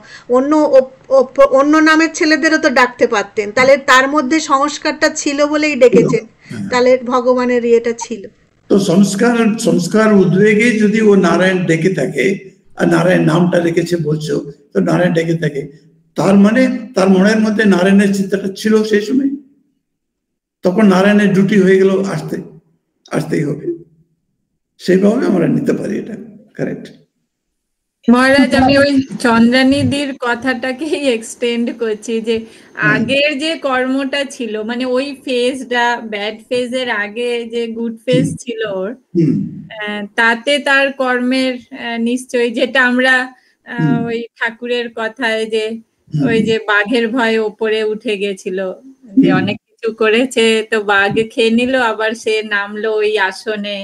অন্য নামের ছেলেদেরও তো ডাকতে পারতেন। তাহলে তার মধ্যে সংস্কারটা ছিল বলেই ডেকেছেন, তাহলে ভগবানের ইয়েটা ছিল। তো সংস্কার উদ্বেগে যদি ও নারায়ণ ডেকে থাকে, আর নারায়ণ নামটা রেখেছে বলছো, তো নারায়ণ ডেকে থাকে, তার মানে তার মনের মধ্যে নারায়ণের চিন্তাটা ছিল সেই সময়। তখন নারায়ণের ডিউটি হয়ে গেল, আসতেই হবে। সেইভাবে আমরা নিতে পারি, এটা কারেক্ট। মহারাজ, আমি ওই চন্দ্রানিদির কথাটাকেই এক্সটেন্ড করছি, যে আগের যে কর্মটা ছিল, মানে ওই ফেজটা, ব্যাড ফেজের আগে যে গুড ফেজ ছিল ওর, তাতে তার কর্মের নিশ্চয়ই, যেটা আমরা ওই ঠাকুরের কথায় যে ওই যে বাঘের ভয়ে ওপরে উঠে গেছিল, যে অনেক কিছু করেছে তো বাঘ খেয়ে নিল, আবার সে নামলো ওই আসনে,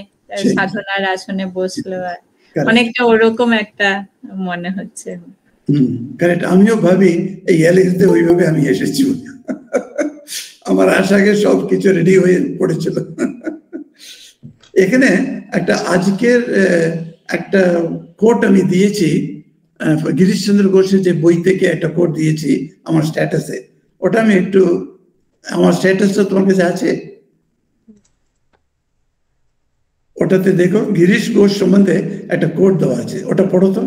সাধনার আসনে বসলো, অনেকটা ওরকম একটা মনে হচ্ছে। কারেক্ট। আমিও ভাবি এই এলাকাতে ওইভাবে আমি এসেছি, আমার আশাকে সবকিছু রেডি হয়ে পড়েছিল। এখানে একটা আজকের একটা কোট আমি দিয়েছি, গিরিশচন্দ্র ঘোষের যে বই থেকে একটা কোট দিয়েছি আমার স্ট্যাটাসে, ওটা আমি একটু, আমার স্ট্যাটাসটা তোমার কাছে আছে, ওটাতে দেখো গিরিশ ঘোষ সম্বন্ধে একটা কোট দেওয়া আছে, ওটা পড়ো তো।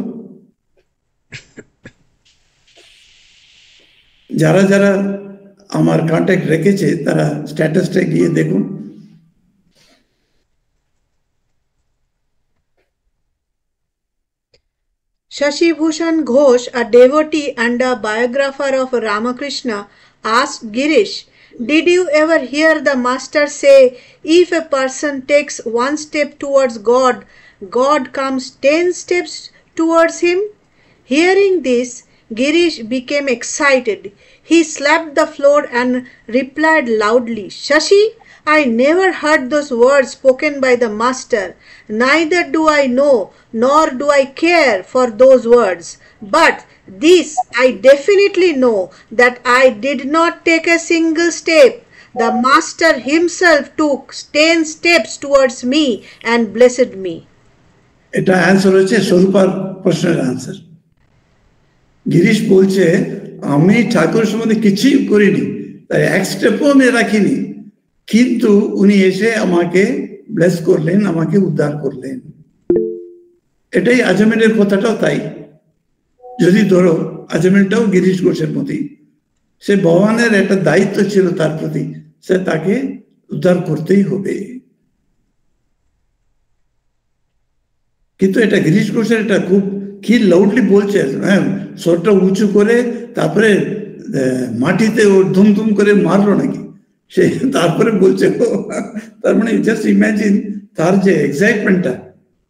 যারা যারা আমার কন্ট্যাক্ট রেখেছে তারা স্ট্যাটাসটা গিয়ে দেখুন। Shashi Bhushan Ghosh, a devotee and a biographer of Ramakrishna, asked Girish, "Did you ever hear the master say, if a person takes one step towards God, God comes 10 steps towards him?" Hearing this, Girish became excited. He slapped the floor and replied loudly, "Shashi, I never heard those words spoken by the master. Neither do I know, nor do I care for those words. But this I definitely know, that I did not take a single step. The master himself took 10 steps towards me and blessed me." এটা answer হচ্ছে স্বরূপার প্রশ্নের answer. Girish বলছে আমি ঠাকুর সম্বন্ধে কিছুই করিনি, তাই এক স্টেপও আমি রাখিনি, কিন্তু উনি এসে আমাকে ব্লেস করলেন, আমাকে উদ্ধার করলেন। এটাই আজমেরের কথাটাও তাই। যদি ধরো আজমেরটাও গিরিশ ঘোষের মতোই, সে ভগবানের একটা দায়িত্ব ছিল তার প্রতি, সে তাকে উদ্ধার করতেই হবে। কিন্তু এটা গিরিশ ঘোষের এটা খুব কি লাউডলি বলছে, হ্যাঁ, স্বরটা উঁচু করে, তারপরে মাটিতে ও ধুমধুম করে মারলো নাকি সে, তারপরে বলছে। তার মানে জাস্ট ইমাজিন তার যে এক্সাইটমেন্টটা,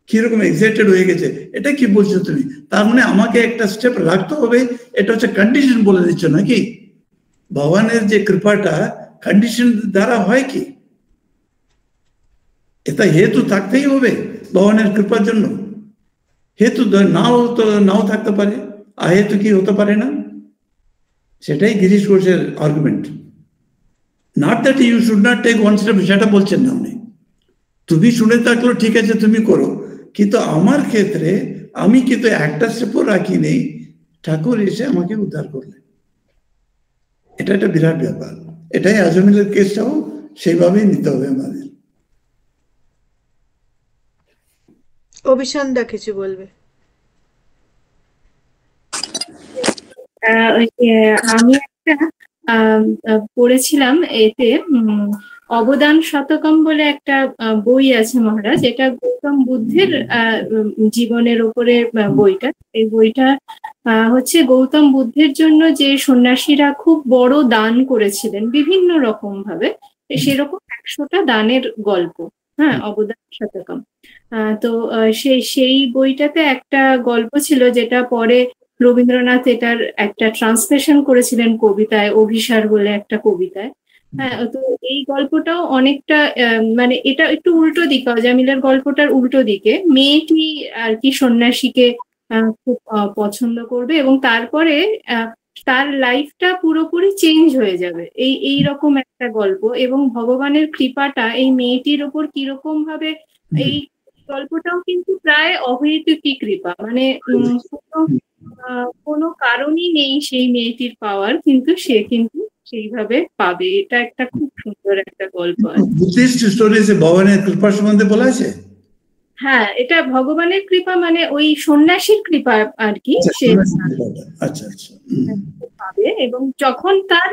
কিরকম এক্সাইটেড হয়ে গেছে। এটা কি বলছো তুমি? তার মানে আমাকে একটা স্টেপ রাখতে হবে, এটা হচ্ছে কন্ডিশন বলে দিচ্ছ নাকি? ভগবানের যে কৃপাটা কন্ডিশন দ্বারা হয় কি? এটা হেতু থাকতেই হবে ভগবানের কৃপার জন্য। হেতু নাও থাকতে পারে, আহেতু কি হতে পারে না? সেটাই গিরিশ ঘোষের argument. Not that you should not take one step, সেটা বলছেন না উনি। তুমি শুনে থাকলো ঠিক আছে, তুমি করো, কিন্তু আমার ক্ষেত্রে আমি কিন্তু একটা স্টেপও রাখি নেই, ঠাকুর এসে আমাকে উদ্ধার করলেন। এটা একটা বিরাট ব্যাপার। এটাই আজমেরের কেসটাও সেইভাবেই নিতে হবে আমাদের। অভিসন্দা কিছু বলবে? আমি একটা পড়েছিলাম এতে অবদান শতকম বলে একটা বই আছে মহারাজ, এটা গৌতম বুদ্ধের জীবনের উপরে বইটা। এই বইটা হচ্ছে গৌতম বুদ্ধের জন্য যে সন্ন্যাসীরা খুব বড় দান করেছিলেন বিভিন্ন রকম ভাবে, সেরকম 100টা দানের গল্প, হ্যাঁ, অবদান শতকম। তো সেই বইটাতে একটা গল্প ছিল যেটা পরে রবীন্দ্রনাথ এটার একটা ট্রান্সলেশন করেছিলেন কবিতায়, অভিসার বলে একটা কবিতায়। হ্যাঁ, তো এই গল্পটাও অনেকটা মানে এটা একটু উল্টো দিকে, অজামিলের গল্পটার উল্টো দিকে। মেয়েটি আর কি সন্ন্যাসীকে খুব পছন্দ করবে এবং তারপরে তার লাইফটা পুরোপুরি চেঞ্জ হয়ে যাবে, এই রকম একটা গল্প। এবং ভগবানের কৃপাটা এই মেয়েটির ওপর কিরকম ভাবে, এই গল্পটাও কিন্তু প্রায় অহেতুকী কৃপা, মানে কোনো কারণই নেই সেই মেয়েটির পাওয়ার, কিন্তু সে কিন্তু সেইভাবে পাবে। এটা একটা খুব সুন্দর একটা গল্প। বুদ্ধিস্ট স্টোরিজে ভগবানের কৃপা সম্বন্ধে বলা আছে। হ্যাঁ, এটা ভগবানের কৃপা মানে ওই সন্ন্যাসীর কৃপা আর কি, সে পাবে। এবং যখন তার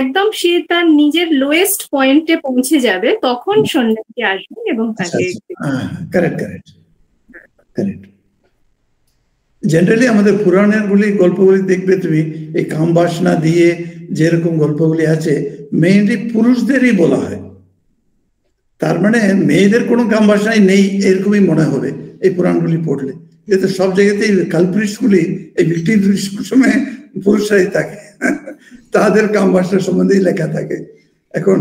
একদম সে তার নিজের লোয়েস্ট পয়েন্টে পৌঁছে যাবে, তখন সন্ন্যাসী আসবে এবং তাকে। জেনারেলি আমাদের পুরাণের গল্পগুলি দেখবে তুমি, এই কাম বাসনা দিয়ে যেরকম গল্পগুলি আছে মেইনলি পুরুষদেরই বলা হয়। তার মানে মেয়েদের কোনো কাম বাসনাই নেই এরকমই মনে হবে এই পুরাণগুলি পড়লে। যেহেতু সব জায়গাতেই কালপ্রিটস গুলি, এই ভিক্টিমস সময় পুরুষরাই থাকে, তাদের কাম বাসনা সম্বন্ধেই লেখা থাকে। এখন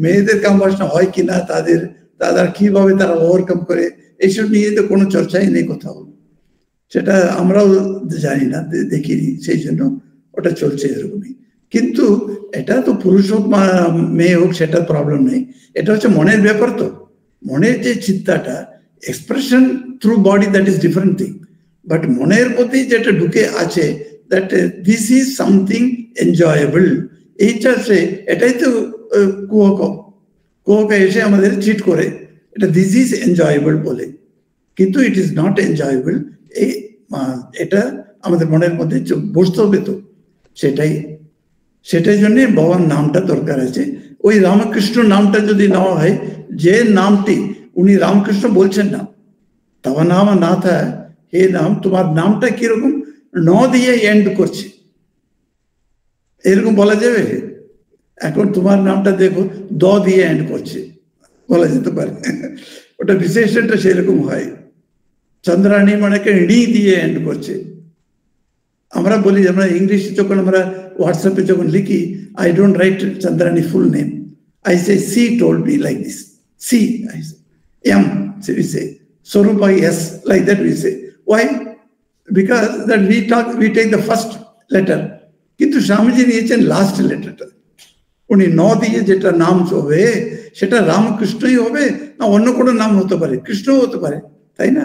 মেয়েদের কাম বাসনা হয় কিনা, তারা কিভাবে তারা ওভারকাম করে, এইসব নিয়ে তো কোনো চর্চাই নেই কোথাও। সেটা আমরাও জানি না, দেখিনি, সেই জন্য ওটা চলছে এরকমই। কিন্তু এটা তো পুরুষ হোক মেয়ে হোক সেটা প্রবলেম নেই, এটা হচ্ছে মনের ব্যাপার। তো মনের যে চিন্তাটা expression through body, that is different thing, but মনের প্রতি যেটা ঢুকে আছে, that this is something enjoyable, এইটা সে, এটাই তো কুহকা এসে আমাদের চিট করে, এটা দিস ইজ এনজয়েবল বলে, কিন্তু ইট ইজ নট এনজয়েবল। এটা আমাদের মনের মধ্যে বসতে হবে। তো সেটাই জন্য ভগবান নামটা দরকার আছে। ওই রামকৃষ্ণ নামটা যদি নেওয়া হয়, যে নামটি উনি রামকৃষ্ণ বলছেন না, তবা নাম না থা হে নাম, তোমার নামটা কিরকম ন দিয়ে এন্ড করছে, এরকম বলা যাবে? এখন তোমার নামটা দেখো দ দিয়ে এন্ড করছে, বলা যেতে পারে। ওটা বিশেষণটা সেরকম হয়। চন্দ্রাণী মানে ড়ি দিয়ে এন্ড করছে। আমরা বলি, আমরা ইংলিশে যখন আমরা হোয়াটসঅ্যাপে যখন লিখি, I don't write Chandrani full name, I say she told me like this, she, I say M, so we say Swarupa S, like that we say. Why? Because that we take the first letter, কিন্তু স্বামীজি নিয়েছেন last লেটারটা। উনি ন দিয়ে যেটা নাম হবে সেটা রামকৃষ্ণই হবে না অন্য কোনো নাম হতে পারে, কৃষ্ণও হতে পারে, তাই না?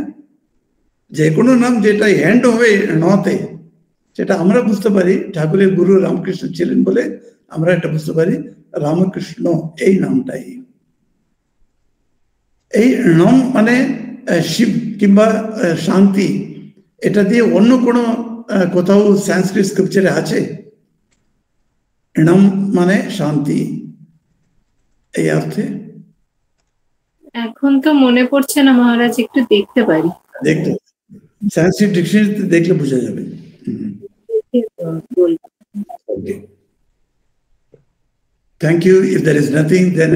যে কোনো নাম যেটা হ্যান্ড হবে নতে, সেটা আমরা বুঝতে পারি ঠাকুরের গুরু রামকৃষ্ণ ছিলেন বলে আমরা এটা বুঝতে পারি রামকৃষ্ণ এই নামটাই। এই নাম মানে শিব কিংবা শান্তি, এটা দিয়ে অন্য কোনো কোথাও সংস্কৃত স্ক্রিপচারে আছে? নাম মানে শান্তি এই অর্থে? এখন তো মনে পড়ছে না মহারাজ, একটু দেখতে পারি। দেখতে সংস্কৃত ডিকশনারিতে দেখলে বোঝা যাবে। Okay. Thank you. If there is nothing, then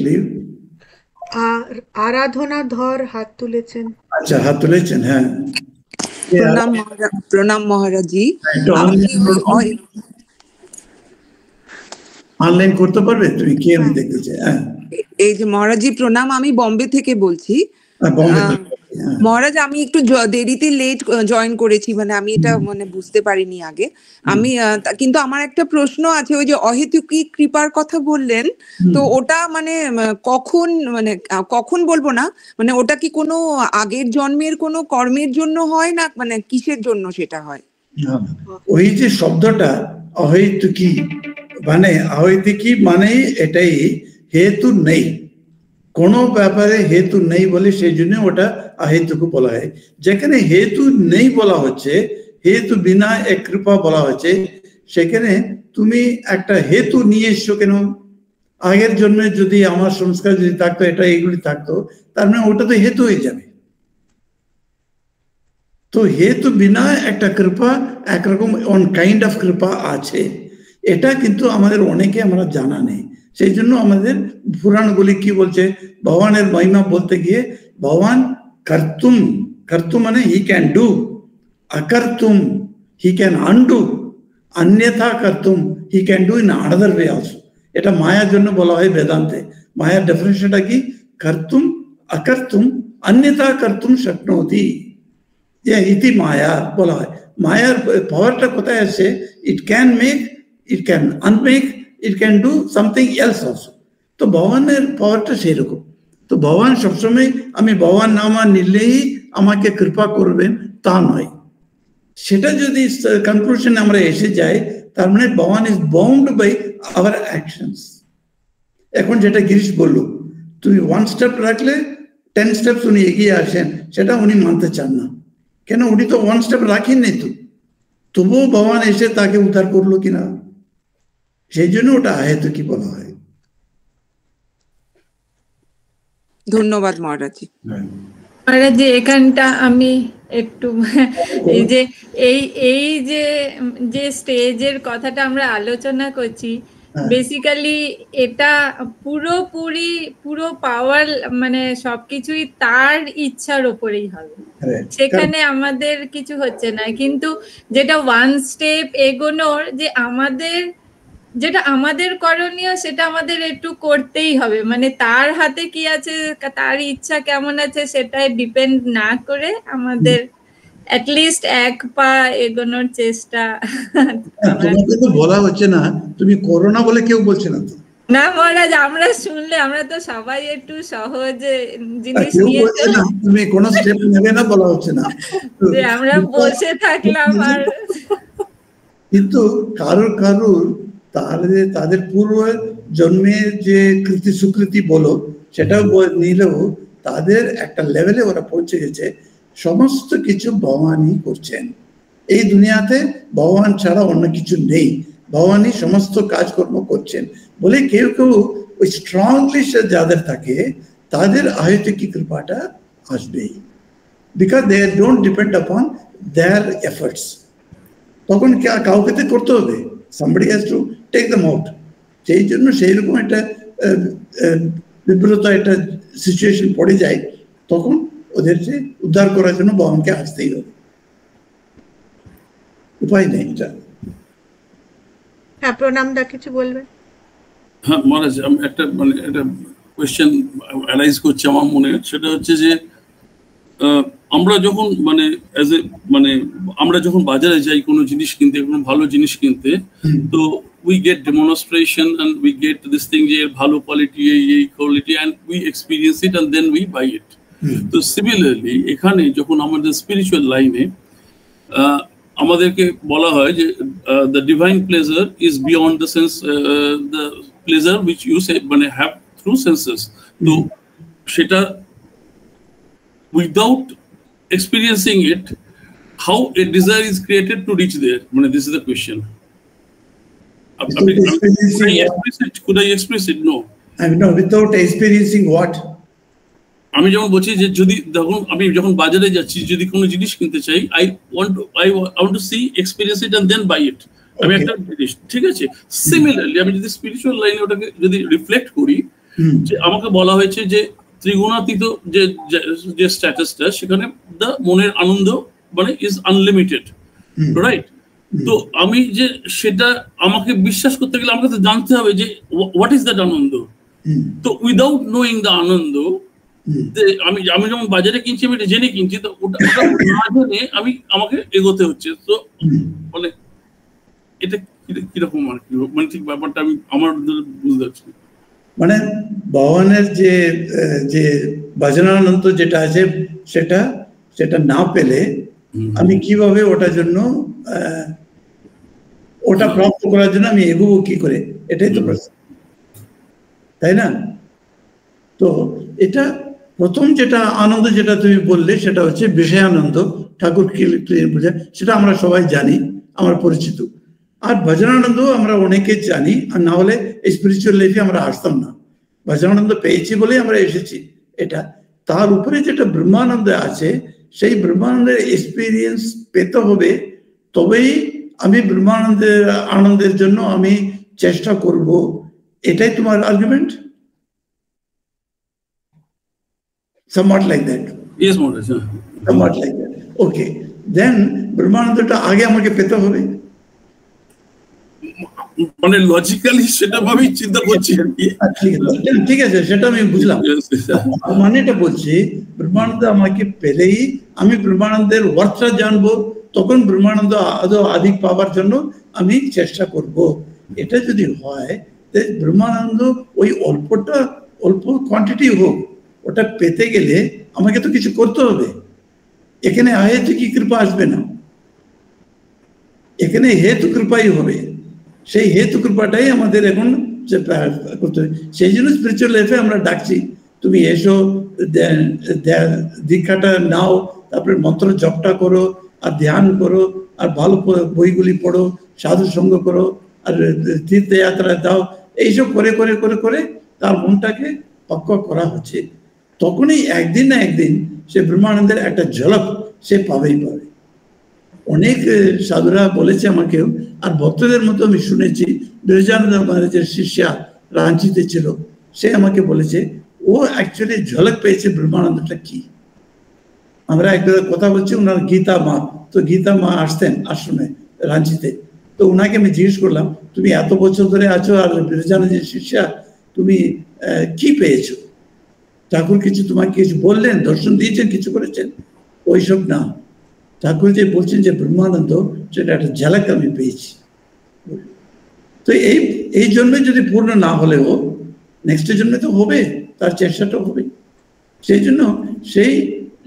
leave. আরাধনা ধর হাত তুলেছেন। আচ্ছা, হাত তুলেছেন, হ্যাঁ। প্রণাম মহারাজি। অনলাইন করতে পারবে তুমি? কি আমি দেখতে চাই। এই যে মহারাজি প্রণাম, আমি বম্বে থেকে বলছি। মহারাজ আমি একটু দেরিতে লেট জয়েন করেছি, মানে আমি এটা মানে বুঝতে পারিনি আগে। আমি কিন্তু আমার একটা প্রশ্ন আছে, ওই যে অহেতুকী কৃপার কথা বললেন, তো ওটা মানে কখন বলবো না, মানে ওটা কি কোনো আগের জন্মের কোনো কর্মের জন্য হয় না, মানে কিসের জন্য সেটা হয়? ওই যে শব্দটা অহেতুকী, মানে অহেতুকী মানে এটাই হেতু নেই, কোনো ব্যাপারে হেতু নেই বলে সেই জন্য ওটা অহেতুক বলা হয়। যেখানে হেতু নেই বলা হচ্ছে, হেতু বিনা এক কৃপা বলা হচ্ছে, সেখানে তুমি একটা হেতু নিয়ে এসছো কেন? আগের জন্মে যদি আমার সংস্কার যদি থাকতো, এটা এগুলি থাকতো, তার মানে ওটা তো হেতু হয়ে যাবে। তো হেতু বিনা একটা কৃপা, একরকম অন কাইন্ড অফ কৃপা আছে, এটা কিন্তু আমাদের অনেকে আমরা জানা নেই। সেই জন্য আমাদের পুরাণগুলি কি বলছে, ভগবানের মহিমা বলতে গিয়ে ভগবান কর্তুম, কর্তুম মানে হি ক্যান ডু, অকর্তুম হি ক্যান আনডু, অন্যথা কর্তুম he can do in another way also. এটা মায়ার জন্য বলা হয় বেদান্তে। মায়ার ডেফিনেশনটা কি? কর্তুম অকর্তুম অন্যথা কর্তুম শক্নোতি, ইতি মায়া বলা হয়। মায়ার পাওয়ারটা কোথায় আছে? It can make, it can unmake, it can do something else also. তো ভগবানের পাওয়ারটা সেই রকম। তো ভগবান সবসময় আমি ভগবান নাম নিলেই আমাকে কৃপা করবেন তা নয়। সেটা যদি কনক্লুশনে আমরা এসে যাই, তার মানে ভগবান is bound by our actions. এখন যেটা গিরিশ বলল, তুমি 1 স্টেপ রাখলে 10 স্টেপস উনি এগিয়ে আসেন, সেটা উনি মানতে চান না। কেন? উনি তো 1 স্টেপ রাখেননি, তো তবুও ভগবান এসে তাকে উদ্ধার করলো কিনা, সেই জন্য ওটা অহেতুকী বলা হয়। ধন্যবাদ মহারাজ। মহারাজ এখানটা আমি একটু এই যে স্টেজের কথাটা আমরা আলোচনা করছি, বেসিক্যালি এটা পুরো পাওয়ার মানে সবকিছুই তার ইচ্ছার উপরেই হবে, সেখানে আমাদের কিছু হচ্ছে না। কিন্তু যেটা 1 স্টেপ এগোনোর যে যেটা আমাদের করণীয়, সেটা আমাদের একটু করতেই হবে। মানে তার হাতে কি আছে, তার ইচ্ছা কেমন আছে, সেটাই ডিপেন্ড না করে আমাদের অ্যাটলিস্ট 1 পা এগোনোর চেষ্টা। তোমাকে তো বলা হচ্ছে না, তুমি করো না বলে কেউ বলছে না তো। না মহারাজ, আমরা শুনলে আমরা তো সবাই একটু সহজে জিনিস নিয়ে তুমি কোনো স্টেপ নেবে না বলা হচ্ছে না, যে আমরা বসে থাকলাম। আর কিন্তু কারুর তাদের পূর্ব জন্মের যে কৃতি সুকৃতি বলো, সেটাও নিলেও তাদের একটা লেভেলে ওরা পৌঁছে গেছে, সমস্ত কিছু ভগবানই করছেন। এই দুনিয়াতে ভগবান ছাড়া অন্য কিছু নেই, ভগবানই সমস্ত কাজকর্ম করছেন বলে কেউ ওই স্ট্রংলি যাদের থাকে, তাদের আয়তিক কৃপাটা আসবেই, বিকজ দে ডোন্ট ডিপেন্ড আপন দেয়ার এফর্টস। তখন কাউকে তো করতে হবে, somebody has to take them out। সেই জন্য সেই রকম একটা বিব্রত একটা সিচুয়েশন পড়ে যায়, তখন ওদেরকে উদ্ধার করার জন্য ভগবানকে আসতেই হবে, উপায় নেই। এটা হ্যাঁ, প্রণামদা কিছু বলবেন? হ্যাঁ মহারাজ, আমি একটা কোয়েশ্চেন অ্যারাইজ করছে আমার মনে, সেটা হচ্ছে যে আমরা যখন আমরা যখন বাজারে যাই কোনো জিনিস কিনতে, কোনো ভালো জিনিস কিনতে, তো we get demonstration and we get this thing যে ভালো কোয়ালিটি, এই quality, and we experience it and then we buy it. তো সিমিলারলি এখানে যখন আমাদের স্পিরিচুয়াল লাইনে আমাদেরকে বলা হয় যে the divine pleasure is beyond the sense, the pleasure which you মানে হ্যাভ থ্রু সেন্সেস। তো সেটা without experiencing it, how a desire is created to reach there? This is the question. Could I express it? No. No, without experiencing what? আমি যেমন বলছি যে যদি আমি যখন বাজারে যাচ্ছি, যদি কোনো জিনিস কিনতে চাই, I want to see, experience it and then buy it. আমি একটা জিনিস, ঠিক আছে। সিমিলারলি আমি যদি স্পিরিচুয়াল লাইনে ওটাকে যদি রিফ্লেক্ট করি, যে আমাকে বলা হয়েছে যে ত্রিগুণাতীত যে স্ট্যাটাসটা, সেখানে দা মনের আনন্দ is unlimited, right? তো আমি যে সেটা আমাকে বিশ্বাস করতে গেলে আমাকে তো জানতে হবে যে what is that আনন্দ। তো উইদাউট নোয়িং দ্য আনন্দ, আমি যেমন বাজারে কিনছি, আমি এটা জেনে কিনছি, তো ওটা না জেনে আমাকে এগোতে হচ্ছে। তো এটা কিরকম আর কি, ঠিক ব্যাপারটা আমি আমার বুঝতে পারছি। ভগবানের যে ভজনানন্দ যেটা আছে, সেটা না পেলে আমি কিভাবে ওটার জন্য, ওটা প্রাপ্ত করার জন্য আমি এগোবো কি করে, এটাই তো প্রশ্ন, তাই না? তো এটা প্রথম যেটা আনন্দ যেটা তুমি বললে, সেটা হচ্ছে বিষয়ানন্দ, ঠাকুর কি বোঝায় সেটা আমরা সবাই জানি, আমার পরিচিত। আর ভজনানন্দ আমরা অনেকে জানি, আর না হলে স্পিরিচুয়াল লাইফে আমরা আসতাম না। ভজনানন্দ পেয়েছি বলে আমরা এসেছি। এটা তার উপরে যেটা ব্রহ্মানন্দ আছে, সেই ব্রহ্মানন্দের এক্সপিরিয়েন্স পেতে হবে, তবেই আমি ব্রহ্মানন্দের আনন্দের জন্য আমি চেষ্টা করব। এটাই তোমার argument? somewhat like that. Yes, Maharaj. Somewhat like that. Okay. Then ব্রহ্মানন্দটা আগে আমাকে পেতে হবে। লজিক্যালি সেটা ভাবেই চিন্তা করছি আর কি। ঠিক আছে, সেটা আমি বুঝলাম। এটা বলছি ব্রহ্মানন্দ আমাকে পেলেই আমি ব্রহ্মানন্দের ওয়ার্থটা জানবো, তখন ব্রহ্মানন্দ আদৌ অধিক পাওয়ার জন্য আমি চেষ্টা করব। এটা যদি হয়, ব্রহ্মানন্দ ওই অল্প কোয়ান্টিটি হোক, ওটা পেতে গেলে আমাকে তো কিছু করতে হবে। এখানে আহেতু কি কৃপা আসবে না, এখানে হেতু কৃপাই হবে। সেই হেতু কৃপাটাই আমাদের এখন করতে হবে। সেই জন্য স্পিরিচুয়াল লাইফে আমরা ডাকছি, তুমি এসো, দীক্ষাটা নাও, তারপরে মন্ত্র জপটা করো, আর ধ্যান করো, আর ভালো বইগুলি পড়ো, সাধু সঙ্গ করো, আর তীর্থযাত্রা দাও। এইসব করে করে করে করে তার মনটাকে পক্ক করা হচ্ছে। তখনই একদিন না একদিন সে ব্রহ্মানন্দের একটা ঝলক সে পাবেই পাবে। অনেক সাধুরা বলেছে আমাকেও, আর ভক্তদের মতো আমি শুনেছি, বিরজানন্দ মহারাজের শিষ্যা রাঞ্চিতে ছিল, সে আমাকে বলেছে ও অ্যাকচুয়ালি ঝলক পেয়েছে ব্রহ্মানন্দটা কি। আমরা একবার কথা বলছি, ওনার গীতা মা, তো গীতা মা আসতেন আশ্রমে রাঞ্চিতে, তো ওনাকে আমি জিজ্ঞেস করলাম, তুমি এত বছর ধরে আছো আর বিরজানন্দের শিষ্যা, তুমি কি পেয়েছো? ঠাকুর কিছু তোমাকে কিছু বললেন, দর্শন দিয়েছেন, কিছু করেছেন? ওইসব না, ঠাকুর যে বলছেন যে ব্রহ্মানন্দ, সেটা একটা ঝলক আমি পেয়েছি। তো এই জন্মে যদি পূর্ণ না হলেও নেক্সট জন্মে তো হবে, তার চেষ্টাটা হবে। সেই জন্য সেই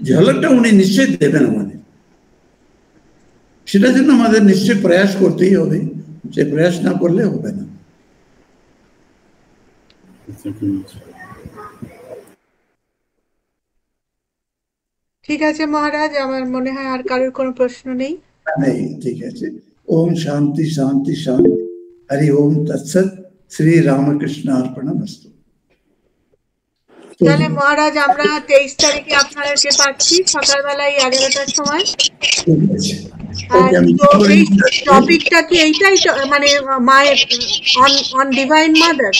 ঝলকটা উনি নিশ্চয়ই দেবেন আমাদের, সেটার জন্য আমাদের নিশ্চয়ই প্রয়াস করতেই হবে। সে প্রয়াস না করলে হবে না। ঠিক আছে মহারাজ, আমার মনে হয় আর কারোর কোনো প্রশ্ন নেই। ঠিক আছে। ওম শান্তি শান্তি শান্তি। হরি ওম তৎসৎ। শ্রী রামকৃষ্ণ অর্পণমস্তু। তাহলে মহারাজ আমরা 23 তারিখে আপনাদেরকে পাচ্ছি সকালবেলায় 11টার সময়। এই টপিকটা কি এইটাই, মানে মায়ের অন ডিভাইন মাদার?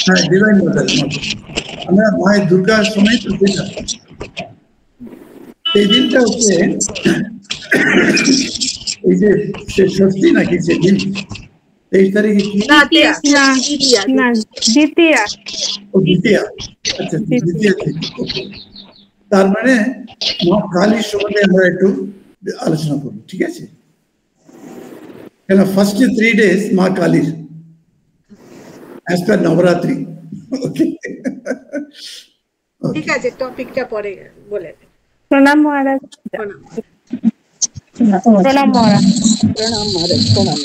হ্যাঁ, ডিভাইন মাদার। আমরা মায়ের দুর্গার সময় তো সেটা, এই দিনটা হচ্ছে এই যে ষষ্ঠী নাকি সেদিন 23 তারিখে কি? দ্বিতীয়া। আচ্ছা, দ্বিতীয়া। তার মানে মা কালীর সম্বন্ধে আমরা একটু আলোচনা করবো, ঠিক আছে? কেন ফার্স্ট 3 days মা কালীর as per নবরাত্রি। ওকে, ঠিক আছে, টপিকটা পরে বলে দেব। প্রণাম মহারাজ। প্রণাম। প্রণাম মহারাজ। প্রণাম মহারাজ, প্রণাম।